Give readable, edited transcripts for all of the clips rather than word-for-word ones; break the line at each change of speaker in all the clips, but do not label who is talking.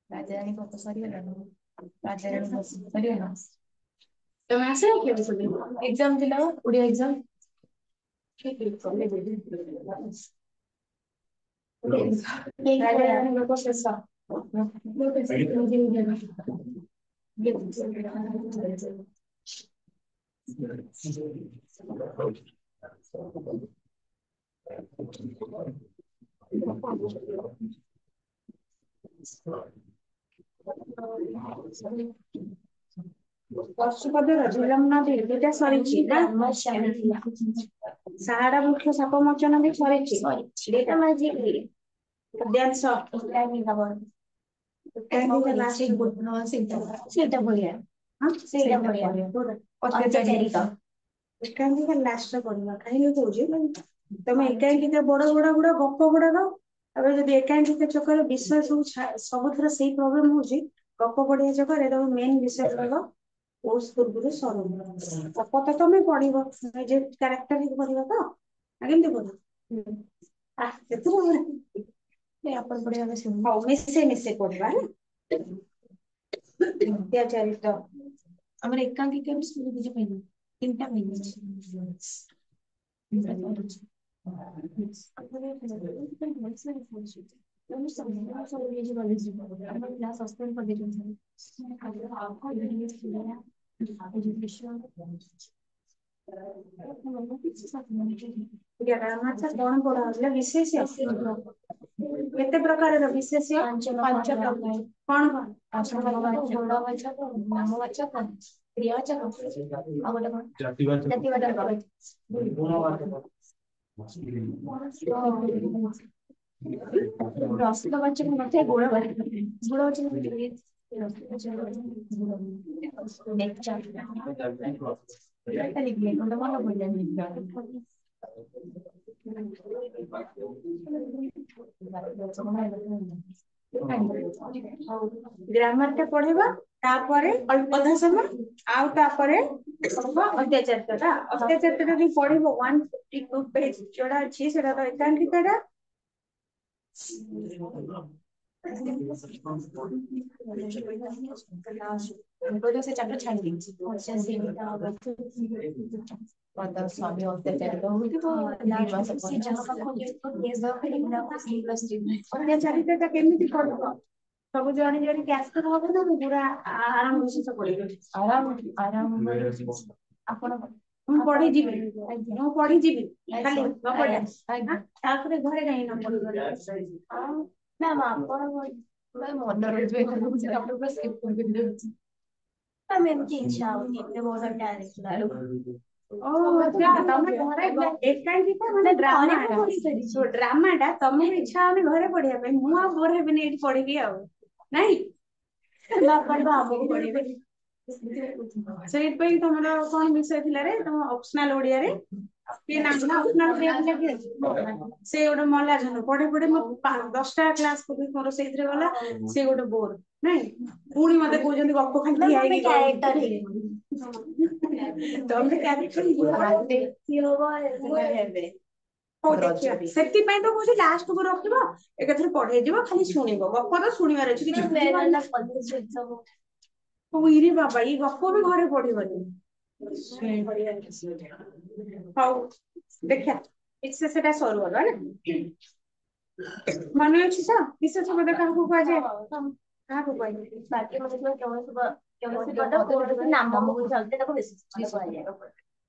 ରାଜାରାଣୀ ଗପ ସରିଗଲାଣି। ରାଜାରାଣୀ ଗପ ସରିଗଲା।
ତମେ ଆସିବ କେବେ ସବୁ?
ଏକ୍ସାମ ଥିଲା ବା, ଓଡିଆ ଏକ୍ସାମ।
ରାଜାରାଣୀ ଗପ ଶେଷ। ପଶୁପଦର ଝିଲମ୍ନ ଦୁଇଟା ସରିଛି ନା? ସାହାରା ବୃକ୍ଷ ସାପ ମୋଚନ ବି ସରିଛି। ଦିଟା ମାଜିକି ପଦ୍ୟାଂଶ
ସେଇଟା ବଢିଆ।
ସେଇଟା ବଢିଆ।
ଅତ୍ୟାଚାରିତ।
ଏକାଙ୍କିକା ଲାଷ୍ଟରେ ପଢିବା। କାହିଁକି କହୁଛି ତମେ ଏକାଙ୍କିକା ବଡ ଗୁଡା ଗପ ଗୁଡାକ ତାପରେ ଯଦି ଏକାଙ୍କିକା ଚକରେ ବିଷୟ ସବୁଥର ସେଇ ପ୍ରୋବ୍ଲେମ ହଉଛି। ଗପ ପଢିବା ଚକରେ ତମେ ମେନ୍ ବିଷୟ ଗୁଡାକ କୋର୍ସ ପୂର୍ବରୁ ସରୁନି। ଗପ ତ ତମେ ପଢିବ ଯେ କ୍ୟାରେକ୍ଟର ହେଇକି ପଢିବ ତ କେମିତି ପଢିବ?
ଆପଣ ପଢିବା ପାଇଁ ଶୁଣି।
ହଉ ମିଶେଇ ପଢିବା ହେଲା। ଅତ୍ୟାଚାରିତ
ଆମର ଏକାଙ୍କିକା ବି ଶୁଣି ବୁଝି ପାଇନି। ତିନିଟା
କଣ ପଢା ହଉଥିଲା? ବିଶେଷ କେତେ ପ୍ରକାରର ବିଶେଷ?
ପାଞ୍ଚ ପ୍ରକାର।
କଣ
ନାମବାଚକ, କ୍ରିୟାବାଚକ, ଆଉ ଗୋଟେ କଣ? ଜାତିବାଚକ। ପ୍ରଶ୍ନବାଚକ ନଥାଏ, ଗୁଣବାଚକ ଥାଏ।
ଗ୍ରାମାର ଟା ପଢିବା ତାପରେ ଅଳ୍ପଧା ସମୟ ଆଉ ତାପରେ ଅତ୍ୟାଚାରିତ ଟା। ଅତ୍ୟାଚାରିତ ଯଦି ପଢିବ 152 ପେଜ ଯୋଉଟା ଅଛି ସେଟା ତ ଏକାଙ୍କିକା ଟା।
ସେ ଚାପ୍ଟର ଛାଡି ଦେଇଛି। ସ୍ୱାମୀ ଅତ୍ୟାଚାରିତ ହଉଥିବ।
ଅତ୍ୟାଚାରିତ ଟା କେମିତି ପଢିବ? ସବୁ ଜଣେ କ୍ୟାସ୍ଟର ହବ ନା ପୁରା ଆରାମ ବିଶେଷ ପଢିବ?
ଆରାମ ଆପଣ
ମୁଁ ପଢିଯିବି ଖାଲି ଗପଟା। ତାପରେ ଘରେ କାହିଁ ନ ପଢିବ?
ନା ଆପଣ ମନେ ରହିଯିବ। ଏମିତି ଇଚ୍ଛା ହଉଛି ଏତେ ବଡ ଦେଖିଲା ବେଳକୁ।
ତମେ ଘରେ ଏକାଙ୍କିକା ମାନେ ଡ୍ରାମା ଟା ତମକୁ ଇଚ୍ଛା ହଉନି ଘରେ ପଢିବା ପାଇଁ। ମୁଁ ଆଉ ବୋର ହେବିନି ଏଇଠି ପଢିବି ଆଉ ନାଇଁ।
ଆମକୁ ପଢିବେ।
ସେଇଥିପାଇଁ ତମର କଣ ବିଷୟ ଥିଲା ରେ ତମ ଅପସନାଲ ଓଡିଆରେ? କିଏ ନା ସେ ଗୋଟେ ମଲା ଝୁନ ପଢି ମୋ 10ଟା କ୍ଲାସ ମୋର ସେଇଥିରେ ଗଲା। ସେ ଗୋଟେ ବୋର ନାଇଁ। ପୁଣି ମତେ କହୁଛନ୍ତି ଗପ ଖାଲି ତମେ ସେଥିପାଇଁ ତ କହୁଛି ଲାଷ୍ଟକୁ ରଖିବ ଏକାଥରେ ପଢେଇ ଯିବ ଖାଲି ଶୁଣିବ। ଗପ ତ ଶୁଣିବାର ଅଛି କିଛି। ଇରେ ବାବା ଏଇ ଗପ ବି ଘରେ ପଢିବନି। ହଉ ଦେଖିଆ ସେଟା ସରୁ ହେଲା। ମନେ ଅଛି ତ ବିଶେଷ ପଦ କାହାକୁ କୁହାଯାଏ? କାହାକୁ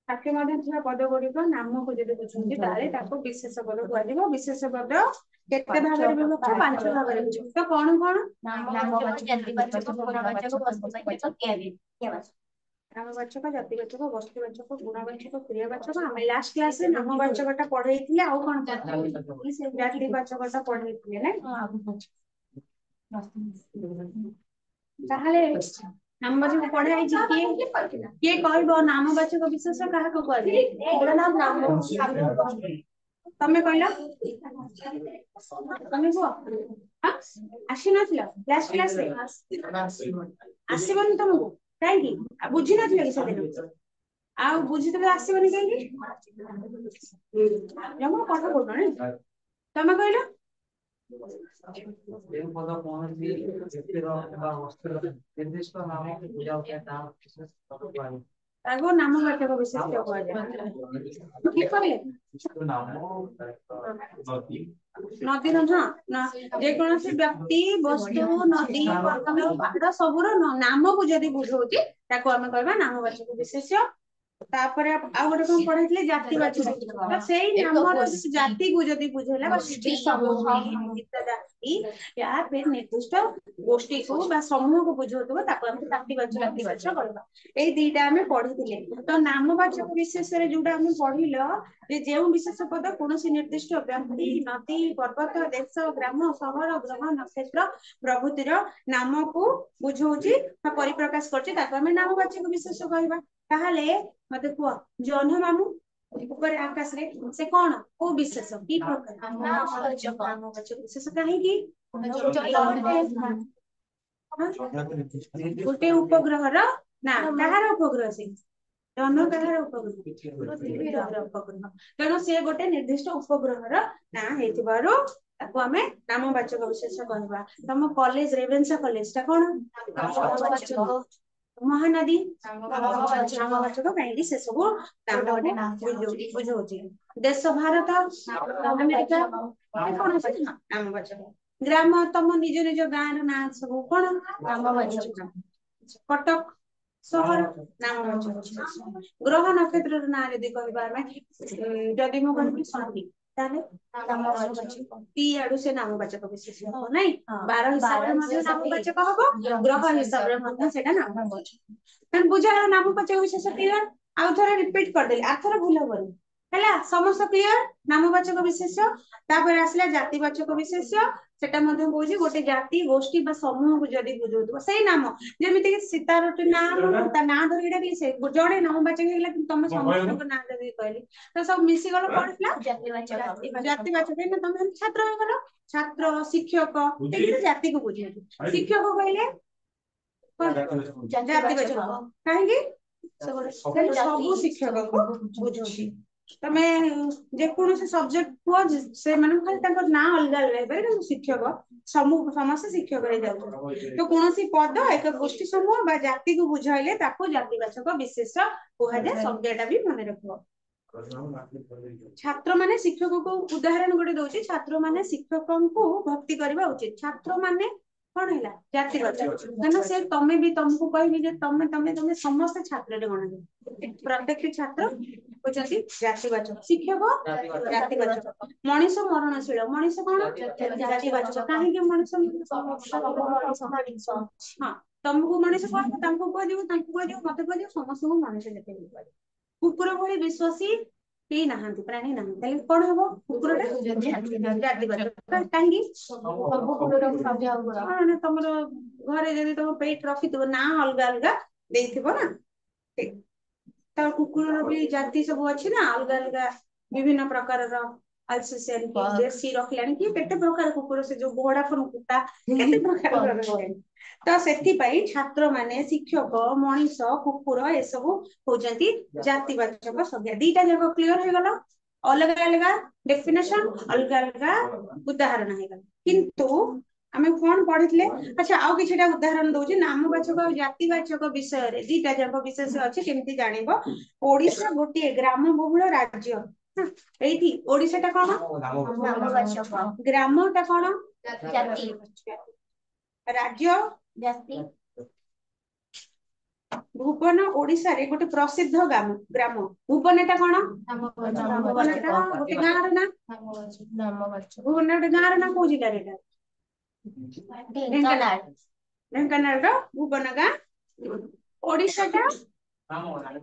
ବାକ୍ୟ ମଧ୍ୟରେ ଥିବା ପଦ ଗୁଡିକ ନାମକୁ ଯଦି ବୁଝନ୍ତି ତାହେଲେ ତାକୁ ବିଶେଷ ପଦ କୁହାଯିବ। ବିଶେଷ ପଦ କେତେ ଭାଗରେ ବିଭକ୍ତ? 5 ଭାଗରେ ବିଭକ୍ତ। କଣ କଣ? ନାମବାଚକ, ଜାତିବାଚକ, ବସ୍ତୁବାଚକ, ଗୁଣବାଚକ, କ୍ରିୟାବାଚକ। ଆମେ ଲାଷ୍ଟ କ୍ଲାସରେ ନାମବାଚକ ଟା ପଢେଇଥିଲେ। ଆଉ କଣ ଜାତିବାଚକ ଟା ପଢେଇଥିଲେ ନା? ତାହେଲେ ନାମବାଚକ ପଢା ହେଇଛି। କିଏ କହିବ ନାମବାଚକ ବିଶେଷ କାହାକୁ କୁହାଯାଏ? ତମେ କହିଲ। ତମେ କୁହ। ଆସିନଥିଲ ଲାଷ୍ଟ କ୍ଲାସରେ? ଆସିବନି ତମକୁ କାହିଁକି? ଆଉ ବୁଝିନଥିଲ କି ସେଦିନ? ଆଉ ବୁଝିଥିଲେ ଆସିବନି କାହିଁକି? ଜମା ପାଠ ପଢୁନ। ତମେ କହିଲ
ଯେଉଁ ପଦ କୌଣସି ବ୍ୟକ୍ତିର ବା ବସ୍ତୁର ନିର୍ଦ୍ଦିଷ୍ଟ ନାମକୁ ବୁଝାଉଥାଏ ତାହା ବିଶେଷ ପଦ କୁହାଯାଏ।
ତାକୁ ନାମବାଚକ ବିଶେଷ୍ୟ କୁହାଯାଏ। ଠିକ କହିଲେ? ନଦୀର ଯେକୌଣସି ବ୍ୟକ୍ତି ବସ୍ତୁ ନଦୀ ପର୍ବତ ପାହାଡ ସବୁର ନାମକୁ ଯଦି ବୁଝଉଛି ତାକୁ ଆମେ କହିବା ନାମବାଚକ ବିଶେଷ୍ୟ। ତାପରେ ଆଉ ଗୋଟେ କଣ ପଢେଇଥିଲେ ଜାତିବାଚକ। ତ ସେଇ ନାମର ଜାତିକୁ ଯଦି ବୁଝେଇଲା ବା ଜାତି या फिर ନିର୍ଦ୍ଦିଷ୍ଟ ଗୋଷ୍ଠୀକୁ ବା ସମୂହକୁ ବୁଝଉଥିବ ତାକୁ ଆମେ ଜାତିବାଚକ କହିବା। ଏଇ ଦିଟା ଆମେ ପଢିଥିଲେ। ତ ନାମବାଚକ ବିଶେଷରେ ଯୋଉଟା ଆମେ ପଢିଲ ଯେ ଯେଉଁ ବିଶେଷ ପଦ କୌଣସି ନିର୍ଦ୍ଦିଷ୍ଟ ବ୍ୟକ୍ତି ନଦୀ ପର୍ବତ ଦେଶ ଗ୍ରାମ ସହର ଗ୍ରହ ନକ୍ଷତ୍ର ପ୍ରଭୃତିର ନାମକୁ ବୁଝଉଛି ବା ପରିପ୍ରକାଶ କରୁଛି ତାକୁ ଆମେ ନାମବାଚକ ବିଶେଷ କହିବା। ତାହେଲେ ମତେ କୁହ ଜହ୍ନ ମାମୁଁ ଉପରେ ଆକାଶରେ ସେ କଣ କୋଉ ବିଶେଷ କି ପ୍ରକାର ନାମବାଚକ ବିଶେଷ କାହିଁକି ଗୋଟେ ଉପଗ୍ରହର ନା କାହାର ଉପଗ୍ରହ ସେ ଜହ୍ନ କାହାର ଉପଗ୍ରହ ପୃଥିବୀର ଉପଗ୍ରହ ତେଣୁ ସେ ଗୋଟେ ନିର୍ଦ୍ଦିଷ୍ଟ ଉପଗ୍ରହର ନାଁ ହେଇଥିବାରୁ ତାକୁ ଆମେ ନାମବାଚକ ବିଶେଷ କହିବା। ତମ କଲେଜ ରେଭେନ୍ସା କଲେଜ ଟା କଣ ମହାନଦୀ ନାମବାଚକ କାହିଁକି ସେ ସବୁ ବୁଝଉଛି। ଦେଶ ଭାରତ ଆମେରିକା କୌଣସି ନାମବାଚକ। ଗ୍ରାମ ତମ ନିଜ ନିଜ ଗାଁ ର ନାଁ ସବୁ କଣ ନାମବାଚକ। କଟକ ସହର ନାମବାଚକ। ଗ୍ରହ ନକ୍ଷତ୍ରର ନାଁ ଯଦି କହିବା ଆମେ ଯଦି ମୁଁ କହିବି ଶନି ତାହେଲେ ଟି ଆଡୁ ସେ ନାମବାଚକ ବିଶେଷ ହବ ନାଇଁ ବାର ହିସାବରେ ମଧ୍ୟ ନାମବାଚକ ହବ ଗ୍ରହ ହିସାବରେ ମଧ୍ୟ ସେଇଟା ନାମବାଚକ। ତେଣୁ ବୁଝାଗଲା ନାମବାଚକ ବିଶେଷ କ୍ଲିୟର। ଆଉ ଥରେ ରିପିଟ କରିଦେଲି ଆର ଭୁଲ ହବନି ହେଲା ସମସ୍ତ କ୍ଲିୟର। ନାମବାଚକ ବିଶେଷ ତାପରେ ଆସିଲା ଜାତିବାଚକ ବିଶେଷ ସେଟା ମଧ୍ୟ କହୁଛି ଗୋଟେ ଜାତି ଗୋଷ୍ଠୀ ବା ସମୂହକୁ ଯଦି ବୁଝଉଥିବ ସେଇ ନାମ ଯେମିତିକି ସୀତାର ନାଁ ତା ନାଁ ଧରିକି ଡାକିଲି ସେ ଜଣେ ନାମବାଚକ ହେଇଗଲା କିନ୍ତୁ ତମେ ସମସ୍ତଙ୍କ ନାଁ ଧରିକି କହିଲି ତ ସବୁ ମିଶିଗଲ କଣ ଥିଲା ଜାତିବାଚକ ନା ତମେ ଛାତ୍ର ହେଇଗଲ ଛାତ୍ର ଶିକ୍ଷକ ଏଇଟା ଜାତିକୁ ବୁଝେଇଛି। ଶିକ୍ଷକ କହିଲେ ଜାତିବାଚକ କାହିଁକି ସବୁ ଶିକ୍ଷକଙ୍କୁ ବୁଝୁଛି। ତମେ ଯେକୌଣସି ସବଜେକ୍ଟ କୁହ ସେମାନଙ୍କୁ ଖାଲି ତାଙ୍କ ନାଁ ଅଲଗା ଅଲଗା ହେଇପାରେ କିନ୍ତୁ ଶିକ୍ଷକ ସମସ୍ତେ ଶିକ୍ଷକ ହେଇଯାଉଛନ୍ତି। ତ କୌଣସି ପଦ ଏକ ଗୋଷ୍ଠୀ ସମୂହ ବା ଜାତିକୁ ବୁଝାଇଲେ ତାକୁ ଜାତିବାଚକ ବିଶେଷ କୁହାଯାଏ। ସଂଜ୍ଞାଟା ବି ମନେ ରଖିବ। ଛାତ୍ର ମାନେ ଶିକ୍ଷକଙ୍କୁ ଉଦାହରଣ ଗୋଟେ ଦଉଛି ଛାତ୍ର ମାନେ ଶିକ୍ଷକଙ୍କୁ ଭକ୍ତି କରିବା ଉଚିତ। ଛାତ୍ର ମାନେ କଣ ହେଲା ଜାତିବାଚକ କାରଣ ସେ ତମେ ବି ତମକୁ କହିବି ଯେ ତମେ ସମସ୍ତେ ଛାତ୍ରରେ ଗଣାଯିବ। ପ୍ରତ୍ୟେକଟି ଛାତ୍ର ହଉଛନ୍ତି ଜାତିବାଚକ। ଶିକ୍ଷକ ଜାତିବାଚକ। ମଣିଷ ମରଣଶୀଳ ମଣିଷ କଣ ଜାତିବାଚକ କାହିଁକି ମଣିଷ ହଁ ତମକୁ ମଣିଷ କଣ ତାଙ୍କୁ କୁହାଯିବ ତାଙ୍କୁ କୁହାଯିବ ମତେ କୁହାଯିବ ସମସ୍ତଙ୍କୁ ମଣିଷ ଜାତି କୁହାଯିବ। କୁକୁର ଭଳି ବିଶ୍ୱାସୀ କେହି ନାହାନ୍ତି ପ୍ରାଣୀ ନାହାନ୍ତି ତାହେଲେ କଣ ହବ କୁକୁରଟା ଜାତିବାଚକ କାହିଁକି ତମର ଘରେ ଯଦି ତମ ପେଟ ରଖିଥିବ ନା ଅଲଗା ଅଲଗା ଦେଇଥିବ ନା ତା କୁକୁରର ବି ଜାତି ସବୁ ଅଛି ନା ଅଲଗା ଅଲଗା ବିଭିନ୍ନ ପ୍ରକାରର ଆଲସେସିଆନ ଦେଶୀ ରଖିଲାଣି କି କେତେ ପ୍ରକାର କୁକୁର ସେ ଯୋଉ ଭୋଡାଫୋନ କୁଟା କେତେ ପ୍ରକାର ତ ସେଥିପାଇଁ ଛାତ୍ର ମାନେ ଶିକ୍ଷକ ମଣିଷ କୁକୁର ଏସବୁ ହଉଛନ୍ତି ଜାତିବାଚକ ସଂଜ୍ଞା। ଦିଟା ଯାକ କ୍ଲିୟର ହେଇଗଲା ଅଲଗା ଅଲଗା ଡେଫିନେସନ ଅଲଗା ଅଲଗା ଉଦାହରଣ ହେଇଗଲା କିନ୍ତୁ ଆମେ କଣ ପଢିଥିଲେ ଆଚ୍ଛା ଆଉ କିଛିଟା ଉଦାହରଣ ଦଉଛି ନାମବାଚକ ଆଉ ଜାତିବାଚକ ବିଷୟରେ ଦିଟା ଯାକ ବିଶେଷ ଅଛି କେମିତି ଜାଣିବ। ଓଡିଶା ଗୋଟିଏ ଗ୍ରାମ ବହୁଳ ରାଜ୍ୟ ଏଇଠି ଓଡିଶା ଟା କଣ ଗ୍ରାମ ଟା କଣ ରାଜ୍ୟ ଭୁବନ ଓଡିଶାରେ ଗୋଟେ ପ୍ରସିଦ୍ଧ ଗ୍ରାମ ଭୁବନଟା କଣ ଭୁବନଟା ଗୋଟେ ଗାଁର ନା ଭୁବନ ଗୋଟେ ଗାଁର ନା କୋଉ ଜିଲ୍ଲାରେ ଏଟା ଢେଙ୍କାନାଳର ଭୁବନ ଗାଁ ଓଡିଶାଟା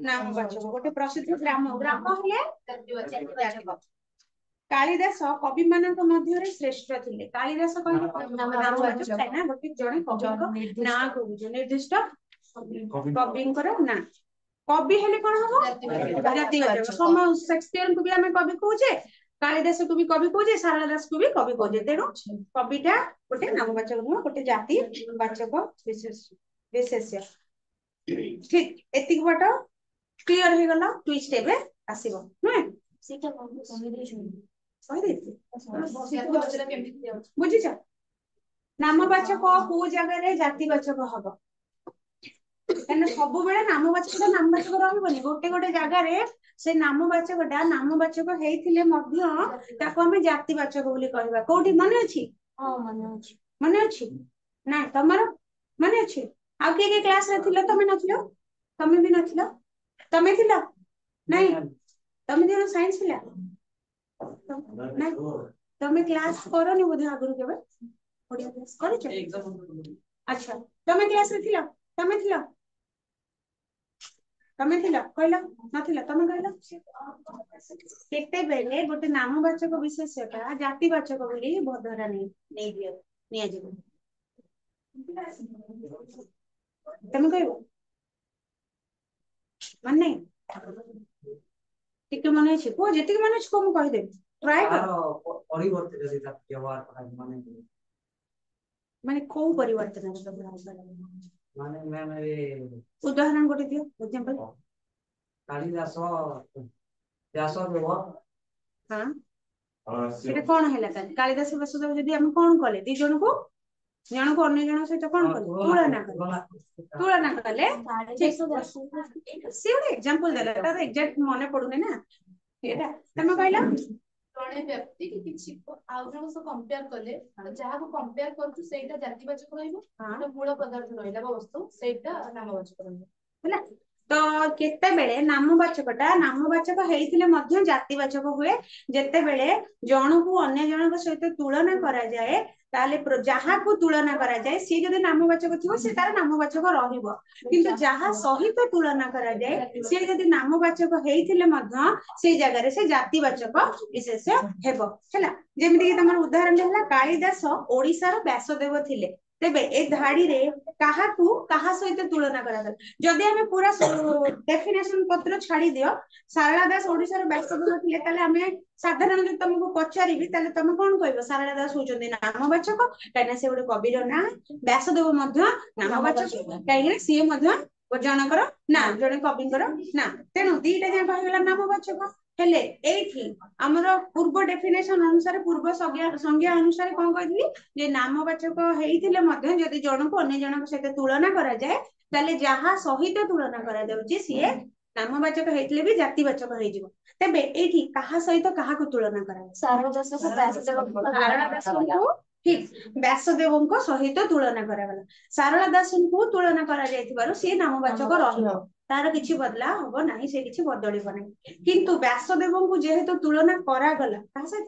ନାମବାଚକ ଗୋଟେ ପ୍ରସିଦ୍ଧ ଗ୍ରାମ ହେଲେ କାଳିଦାସ କବି ମାନଙ୍କ ମଧ୍ୟରେ ଶ୍ରେଷ୍ଠ ଥିଲେ। କାଳିଦାସ କହିଲେ ଗୋଟେ ଜଣେ କବିଙ୍କ ନାଁ କହୁଛ ନିର୍ଦ୍ଦିଷ୍ଟ କବିଙ୍କର ନା କବି ହେଲେ କଣ ହବ ଜାତିବାଚକ ସେକ୍ସପିୟରଙ୍କୁ ବି ଆମେ କବି କହୁଛେ କାଳିଦାସକୁ ବି କବି କହୁଛେ ସାରଳା ଦାସକୁ ବି କବି କହୁଛେ ତେଣୁ କବିଟା ଗୋଟେ ନାମବାଚକ ନୁହଁ ଗୋଟେ ଜାତି ବାଚକ ବିଶେଷ୍ୟ। ଠିକ ଏତିକି ବାଟ କ୍ଲିୟର ହେଇଗଲା ଟୁଇଷ୍ଟ ଏବେ ଆସିବ ନୁହେଁ बुझिच नामवाचक को जगह जातिवाचक हम कहना सब बेले नामवाचक नामवाचक रही गोटे गोटे जगार से नामवाचकटा नामवाचक होते आम जातिवाचक कहवा कौटी मन अच्छी मन अच्छी ना तुम मन अच्छी आउ किए क्लास रे थिलो तमे नथिलो तमे भी नथिलो तमे थिलो नहीं तमे दिनो साइंस पिला नहीं तमे क्लास करनी बोधे आगुरु केबे ओडिया क्लास करिछ अच्छा तमे क्लास रे थिलो तमे थिलो तमे थिलो कहला नथिलो तमे कहला केते बेले गोटे नामवाचक विशेषता जातिवाचक बोली बदरा नहीं दियो निया जीव तमे कहबो मन नहीं टिके मन अछि को जेतिक मन अछि को म कहि देबी ट्राई कर
परिवर्तन जदि व्यवहार करा
माने को परिवर्तन
माने मैम ए
उदाहरण गोटे दियो एग्जांपल
कालिदास व्यास देव
हां सेटा कोन हैला कालिदास वसुदेव जदि हम कोन कले दी जण को अन्य जण सहित कोन कले तुलना कले से एग्जांपल देला तार एग्जैक्ट मने पडुने ना एटा तमे कहला
जड़े व्यक्ति कि किछि आउ जण से कंपेयर कले जहा को कंपेयर करछु सेटा जातिवाचक रहइबो तो मूल पदार्थ रहइला वस्तु सेटा नामवाचक रहइबो
होला तो केते बेले नामवाचकटा नामवाचक हेइथिले मध्य जातिवाचक हुए जेते बेले जण को अन्य जण सहित तुलना करा जाए ताले जहा को तुलना करा जाए सी जदि नामवाचक थिबो से तार नामवाचक रहिबो किंतु जहा सहित तुलना करा जाए सी जदि नामवाचक हेइथिले मध्य से जगह रे से जातिवाचक विशेष हेबो हैला जेमिति कि तमर उदाहरण देला कालिदास ओडिसा रो व्यासदेव थिले तेबे ए धाड़ी रे कहा सहित तुलना करा जदि हमें पूरा डेफिनेशन पत्र छाड़ी दियो सारला दास ओडिसा रो व्यासदेव थिले ताले हमें साधारण जो तुमको पचारिबी ताले तुम कोन कहबो सारला दास होचंदी नामवाचक काइना से गोटे कवि रो ना व्यासदेव मध्य नामवाचक काइना से मध्य जनकर ना जने कविंकर ना तेनु दीटा जे कहला नामवाचक हेले एठी हमर पूर्व डेफिनेशन अनुसार पूर्व संज्ञा अनुसार कोन कहली जे नामवाचक हेइथिले मध्य जदि जण को अन्य जण सहित तुलना करा जाए ताले जहा सहित तुलना करा जाउची सिए नामवाचक हेइथिले भी जातिवाचक हेइ जिवो तबे एठी कहा सहित कहा को तुलना करा
सारदास को
सारदास को ठीक व्यासदेव को सहित तुलना करा गला सारला दास को तुलना करा जायतिबारु से नामवाचक रहिबो तार किछि बदला होबो नाही से किछि बदलिबो नाही किंतु व्यासदेव को जेहेतु तुलना करा गला कहा सहित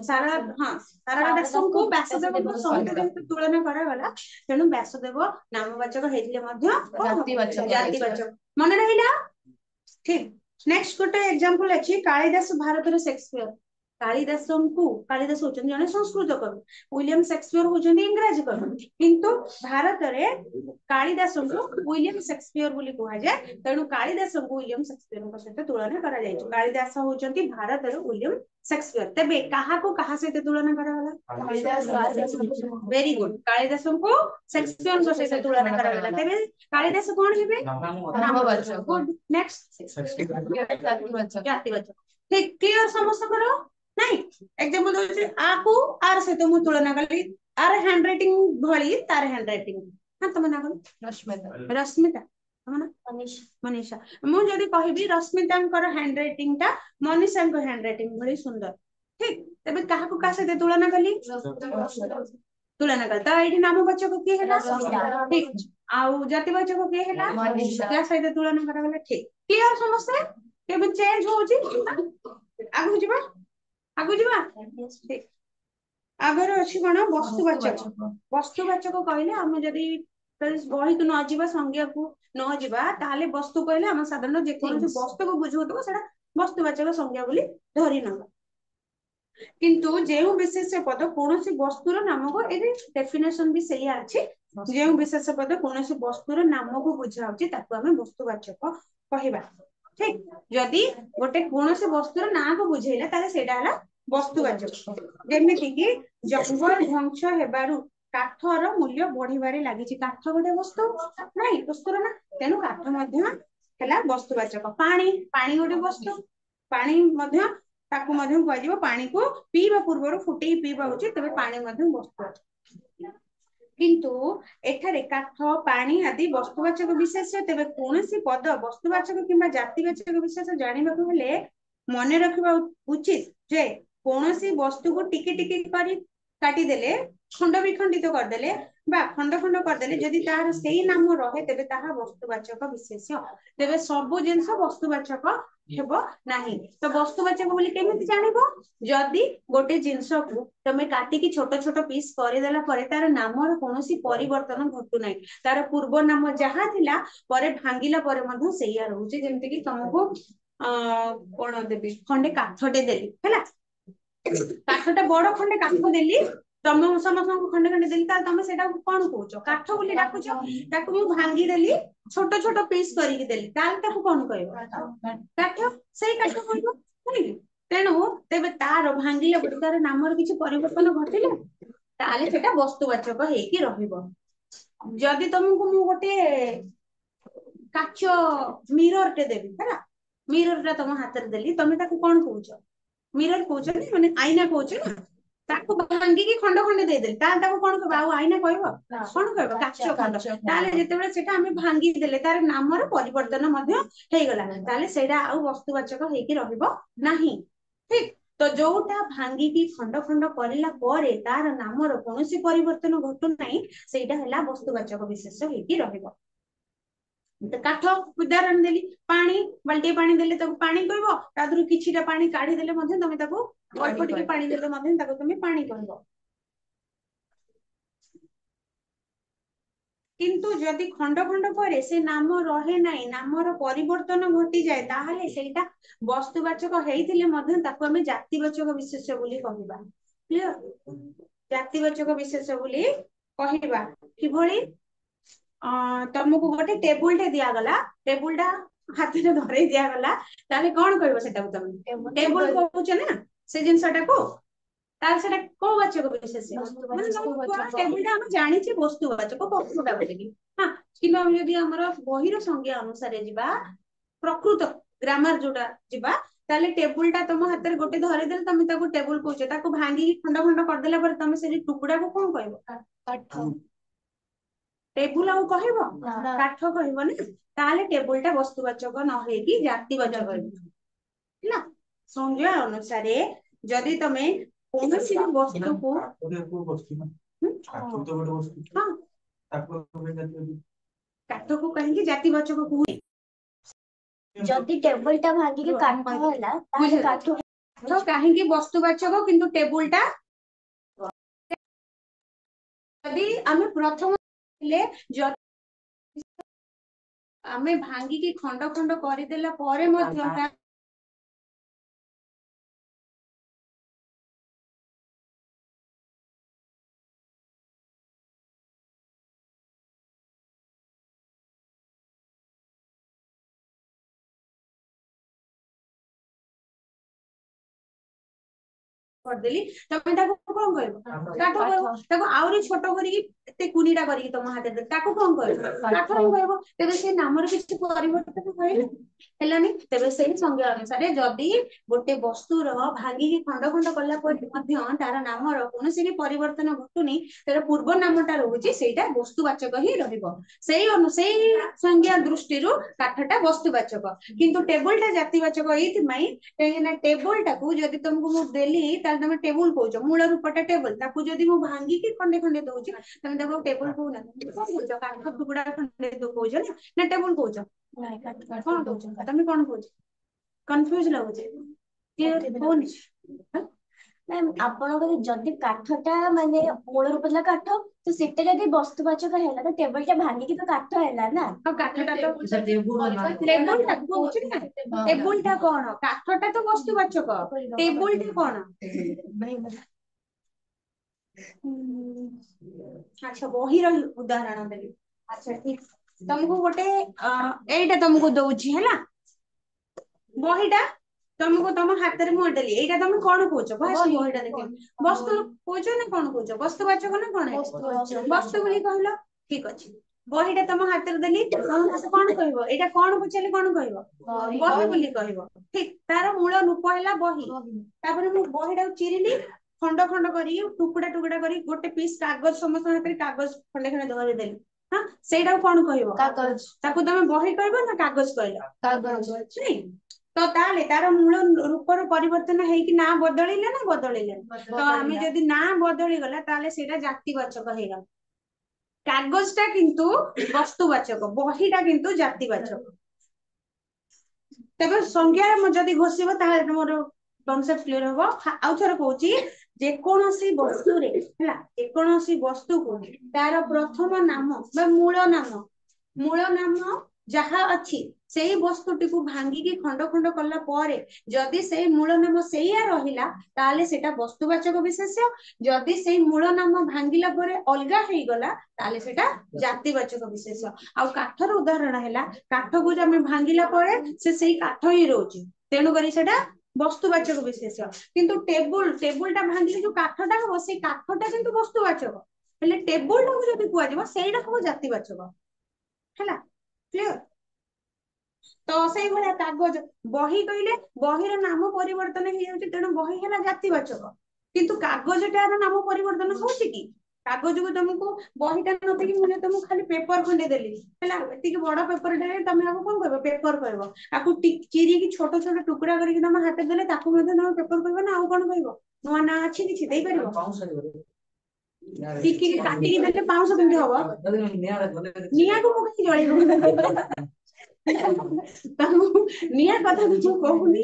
सारला दास को व्यासदेव को सहित तुलना करा गला तेनु व्यासदेव नामवाचक हेइले मध्य जातिवाचक मन रहिला ठीक नेक्स्ट गोटे एग्जांपल अछि कालिदास भारत रो शेक्सपियर कालिदास होचन जने संस्कृत कवि विलियम शेक्सपियर होचन इंग्रजी कवि किंतु भारत रे कालिदास को विलियम शेक्सपियर बोली कहा जाय तेनु कालिदास को विलियम शेक्सपियर को सहित तुलना करा जाय कालिदास होचन भारत रे विलियम शेक्सपियर तबे कहा सहित तुलना करा गला वेरी गुड कालिदास को शेक्सपियर को सहित तुलना करा गला तबे कालिदास कोन हेबे नामवाचक गुड नेक्स्ट जातिवाचक ठीक क्लियर समस्त करो नहीं एग्जांपल दोछि आकू आर सहित मु तुलना कली आर हैंडराइटिंग भली तार हैंडराइटिंग हां तम ना करू रश्मिता हमना मनीषा मु जदी कहबी रश्मिता कर हैंडराइटिंग ता मनीषा को हैंडराइटिंग भली सुंदर ठीक तबे काहा को का सहित तुलना कली तुलना कर ता एठी नामवाचक के हैला ठीक आउ जातिवाचक के हैला क्या सहित तुलना करा गला ठीक क्लियर समस्या केबे चेंज होउची आगु जीवा ठीक आगर अछि कोन वस्तुवाचक कहले हम जदी बही को न जीवा संज्ञा को न जीवा ताले वस्तु कहले हम साधारण जे कोन वस्तु को बुझोतो सेटा वस्तुवाचक संज्ञा बोली धरि न किंतु जेउ विशेष पद कोनोसी वस्तुर नाम को ए डेफिनेशन भी सही अछि जेउ विशेष पद कोनोसी वस्तुर नाम को बुझाउची ताको हम वस्तुवाचक कहिबा ठीक जदि गोटे कोनोसी वस्तुर नाम को बुझेला ताले सेटा हला वस्तुवाचक जेमिति कि जंगल ध्वंस हेबारु काठर मूल्य बढ़िबारे लागिछि काठ गोटे वस्तु नाही वस्तुर ना तेनु काठ मध्य हला वस्तुवाचक पानी गोटे वस्तु पानी मध्य ताकू मध्यम कुआजिबो पानी को पीवा पूर्व फुटे पीवा उचित तबे पानी मध्यम वस्तुवाचक किंतु एठारे काठ पानी आदि वस्तुवाचक विशेष तेबे कोनोसी पद वस्तुवाचक किंबा जातिवाचक विशेष जानिबाकु हेले मने रखिबा उचित जे कोनोसी वस्तु को टिके टिके करी काटी देले खंड विखंडित कर देले बा खंड खंड कर देले जदि तार सेही नाम रहे तेबे ताहा वस्तुवाचक विशेष तेबे सब जिंस वस्तुवाचक हेबो नाही तो वस्तुवाचक बोली केमिति जानिबो जदि गोटे जिंस को तमे काटी की छोट छोट पीस कर देला परे तार नामर कोनोसी परिवर्तन घटु नाही तार पूर्व नाम जहा थिला परे भांगिला परे मधु सेया रहउची जेमति कि तुमको कोन देबी खंडे काठटे देली हैला काठटा बड़ खंडे काठ देली तुम समस्त खंडे खंडे देली ताल तुम सेटा कोन कहउचो काठ बोली डाकुचो ताकू मु भांगी देली छोट छोट पीस करी देली ताल ताकू कोन कहबो काठ सेही काठ कहबो नहीं तेणु तेबे तार भांगिले बड तार नामर किछि परिवर्तन घटिले ताले सेटा वस्तुवाचक हेकी रहिबो जदि तुमको मु गोटे काचो मिरर टे देबी हैला मिरर टा तुम हाथ रे देली तुम ताकू कोन कहउचो मिरर कहउचो नि माने आईना कहउचो ना ताकू भांगी की खंड खंड दे देली ताल ताकू कोन कहबो आ आईना कहबो कोन कहबो काचो खंड ताले जेतेबेले सेटा हमें भांगी देले तार नामर परिवर्तन मध्ये हेई गला ताले सेटा आ वस्तुवाचक हेकी रहिबो नाही ठीक तो जोटा भांगी की खंड खंड करला परे तार नामर कोनोसी परिवर्तन घटु नाही सेटा हला वस्तुवाचक विशेष हेकी रहिबो तो काठ उदाहरण देली पानी बाल्टी पानी देले ताको पानी कहबो तादरु किछिटा पानी काढी देले मध्ये तमे ताको अल्प टिके पानी देले मध्ये ताको तमे पानी कहबो किंतु जदि खंड खंड करे से नाम रहे नाही नामर परिवर्तन घटी जाए ताहले सेटा वस्तुवाचक हेइथिले मध्ये ताको हमें जातिवाचक विशेष बोली कहबा क्लियर जातिवाचक विशेष बोली कहबा कि भली तुमको गोटे टेबुल टे दिया गला टेबुल टा हाथ रे धरे दिया गला ताले कोन कहबो सेटा तुम टेबुल कहउछ ना से जिंसटा को तार सेटा को वाचक विशेष माने टेबुल टा हम जानि छी वस्तुवाचक वस्तुटा बोली हां किनो हम यदि हमर बहिर संज्ञा अनुसार जिबा प्रकृत ग्रामर जोटा जिबा ताले टेबुल टा तुम हाथ रे गोटे धरे देल तुम ताको टेबुल कहउछ ताको भांगी खंड खंड कर देला पर तुम से टुकड़ा को कोन कहबो काठ टेबुल आउ कहबो काठ कहबो ना ताले टेबुल टा वस्तुवाचक न हेकी जातिवाचक कहबो ना संज्ञा अनुसार जदि तमे कोनोसी वस्तु को हां काठ को कहेंगे जातिवाचक को
जदि टेबल टा भांगी के काठ होला ताले काठ
तो कहेंगे वस्तुवाचक किंतु टेबुल टा यदि हमें प्रथम ले हमें भांगी की खंड खंड कर देला परे मध्ये कर देली तमे ताको कोन कहबो काठ कहबो ताको आउरी छोट करी एते कुनीडा करी तम हाथ दे ताको कोन कहबो काठ कहबो तेबे से नामर किछ परिवर्तन होइले हेलानी तेबे से संज्ञा अनुसार जदी गोटे वस्तु रो भांगी की खंड खंड करला पर मध्ये तार नामर कोनोसी भी परिवर्तन घटुनी तार पूर्व नामटा रहउची सेटा वस्तुवाचक ही रहइबो सेही संज्ञा दृष्टि रु काठटा वस्तुवाचक किंतु टेबल टा जातिवाचक एथि मई केना टेबल टाकू जदी तुमको मु देली तमे टेबुल कहउछ मूल रूपटा टेबल ताकू जदी मु भांगी की खंडे खंडे दउची तमे ताको टेबल कहू ना कहउछ काठ टुकड़ा खंडे दउ कहउछ ना टेबल कहउछ नाही काठ कोन कहउछ तमे कोन कहउछ कंफ्यूज लागुछ क्लियर होनी
मैम आपनकर जदि काठटा माने मूल रूपला काठ तो सेटा जदि वस्तुवाचक हैला तो टेबल टा भांगी की तो काठ हैला ना
काठटा तो टेबल टा कहउछ ना टेबल टा कोन काठटा तो वस्तुवाचक टेबल टा कोन अच्छा बहिर उदाहरण देली अच्छा ठीक तुमको गोटे एटा तुमको दउची हैला बहिटा तुमको तुम हाथ रे मॉडल एटा तुम कोन कहउछ बस बहिटा देखे वस्तु कहउछ ना कोन कहउछ वस्तुवाचक ना कोन वस्तु बोली कहलो ठीक अछि ବହିଟା ତମ ହାତରେ ଦେଲି ତମେ କଣ କହିବ ଏଇଟା କଣ ପଚାରିଲେ କଣ କହିବ ବହି ବୋଲି କହିବ ଠିକ ତାର ମୂଳ ରୂପ ହେଲା ବହି ତାପରେ ମୁଁ ବହିଟାକୁ ଚିରିଲି ଖଣ୍ଡ ଖଣ୍ଡ କରି ଟୁକୁଡା ଟୁକୁଡା କରି ଗୋଟେ ପିସ୍ କାଗଜ ସମସ୍ତଙ୍କ ହାତରେ କାଗଜ ଖଣ୍ଡେ ଖଣ୍ଡେ ଧରିଦେଲି ହଁ ସେଇଟାକୁ କଣ କହିବ
କାଗଜ
ତାକୁ ତମେ ବହି କହିବ ନା କାଗଜ କହିଲ
କାଗଜ
ନାଇଁ ତ ତାହେଲେ ତାର ମୂଳ ରୂପର ପରିବର୍ତ୍ତନ ହେଇକି ନାଁ ବଦଳିଲେ ନା ବଦଳିଲେ ତ ଆମେ ଯଦି ନାଁ ବଦଳିଗଲା ତାହେଲେ ସେଇଟା ଜାତିବାଚକ ହେଇଗଲା କାଗଜଟା କିନ୍ତୁ ବସ୍ତୁବାଚକ ବହିଟା କିନ୍ତୁ ଜାତିବାଚକ ତେବେ ସଂଜ୍ଞା ଯଦି ଘୋଷିବ ତାହେଲେ ତମର କନସେପ୍ଟ କ୍ଲିୟର ହବ ଆଉ ଥରେ କହୁଛି ଯେକୌଣସି ବସ୍ତୁରେ ହେଲା ଯେକୌଣସି ବସ୍ତୁକୁ ତାର ପ୍ରଥମ ନାମ ବା ମୂଳ ନାମ ଯାହା ଅଛି ସେଇ ବସ୍ତୁଟିକୁ ଭାଙ୍ଗିକି ଖଣ୍ଡ ଖଣ୍ଡ କଲା ପରେ ଯଦି ସେଇ ମୂଳ ନାମ ସେଇଆ ରହିଲା ତାହେଲେ ସେଇଟା ବସ୍ତୁବାଚକ ବିଶେଷ୍ୟ ଯଦି ସେଇ ମୂଳ ନାମ ଭାଙ୍ଗିଲା ପରେ ଅଲଗା ହେଇଗଲା ତାହେଲେ ସେଇଟା ଜାତିବାଚକ ବିଶେଷ୍ୟ ଆଉ କାଠର ଉଦାହରଣ ହେଲା କାଠକୁ ଆମେ ଭାଙ୍ଗିଲା ପରେ ସେ ସେଇ କାଠ ହିଁ ରହୁଛି ତେଣୁକରି ସେଇଟା ବସ୍ତୁବାଚକ ବିଶେଷ୍ୟ କିନ୍ତୁ ଟେବୁଲଟା ଭାଙ୍ଗିଲେ ଯୋଉ କାଠଟା ହବ ସେଇ କାଠଟା କିନ୍ତୁ ବସ୍ତୁବାଚକ ହେଲେ ଟେବୁଲଟାକୁ ଯଦି କୁହାଯିବ ସେଇଟା ହବ ଜାତିବାଚକ ହେଲା କ୍ଲିୟର ତ ସେଇଭଳିଆ କାଗଜ ବହି କହିଲେ ବହିର ନାମ ପରିବର୍ତ୍ତନ ହେଇଯାଉଛି ତେଣୁ ବହି ହେଲା ଜାତିବାଚକ କିନ୍ତୁ କାଗଜଟାର ନାମ ପରିବର୍ତ୍ତନ ହଉଛି କି କାଗଜକୁ ତମକୁ ବହିଟା ନଦେଇକି ମୁଁ ଯଦି ତମକୁ ଖାଲି ପେପର ଖଣ୍ଡେ ଦେଲି ହେଲା ଏତିକି ବଡ ପେପରଟାରେ ତମେ ଆକୁ କଣ କହିବ ପେପର କହିବ ଆକୁ ଚିରିକି ଛୋଟ ଛୋଟ ଟୁକୁଡା କରିକି ତମ ହାତରେ ଦେଲେ ତାକୁ ମଧ୍ୟ ତମେ ପେପର କହିବ ନା ଆଉ କଣ କହିବ ନୂଆ ନାଁ ଅଛି କିଛି ଦେଇପାରିବ ଟିକି କାଟିକି ଦେଲେ ପାଉଁଶ କେମିତି ହବ ନିଆଁକୁ ମୁଁ କିଛି ଜଳେଇବି ନିଆଁ କଥା ମୁଁ କହୁନି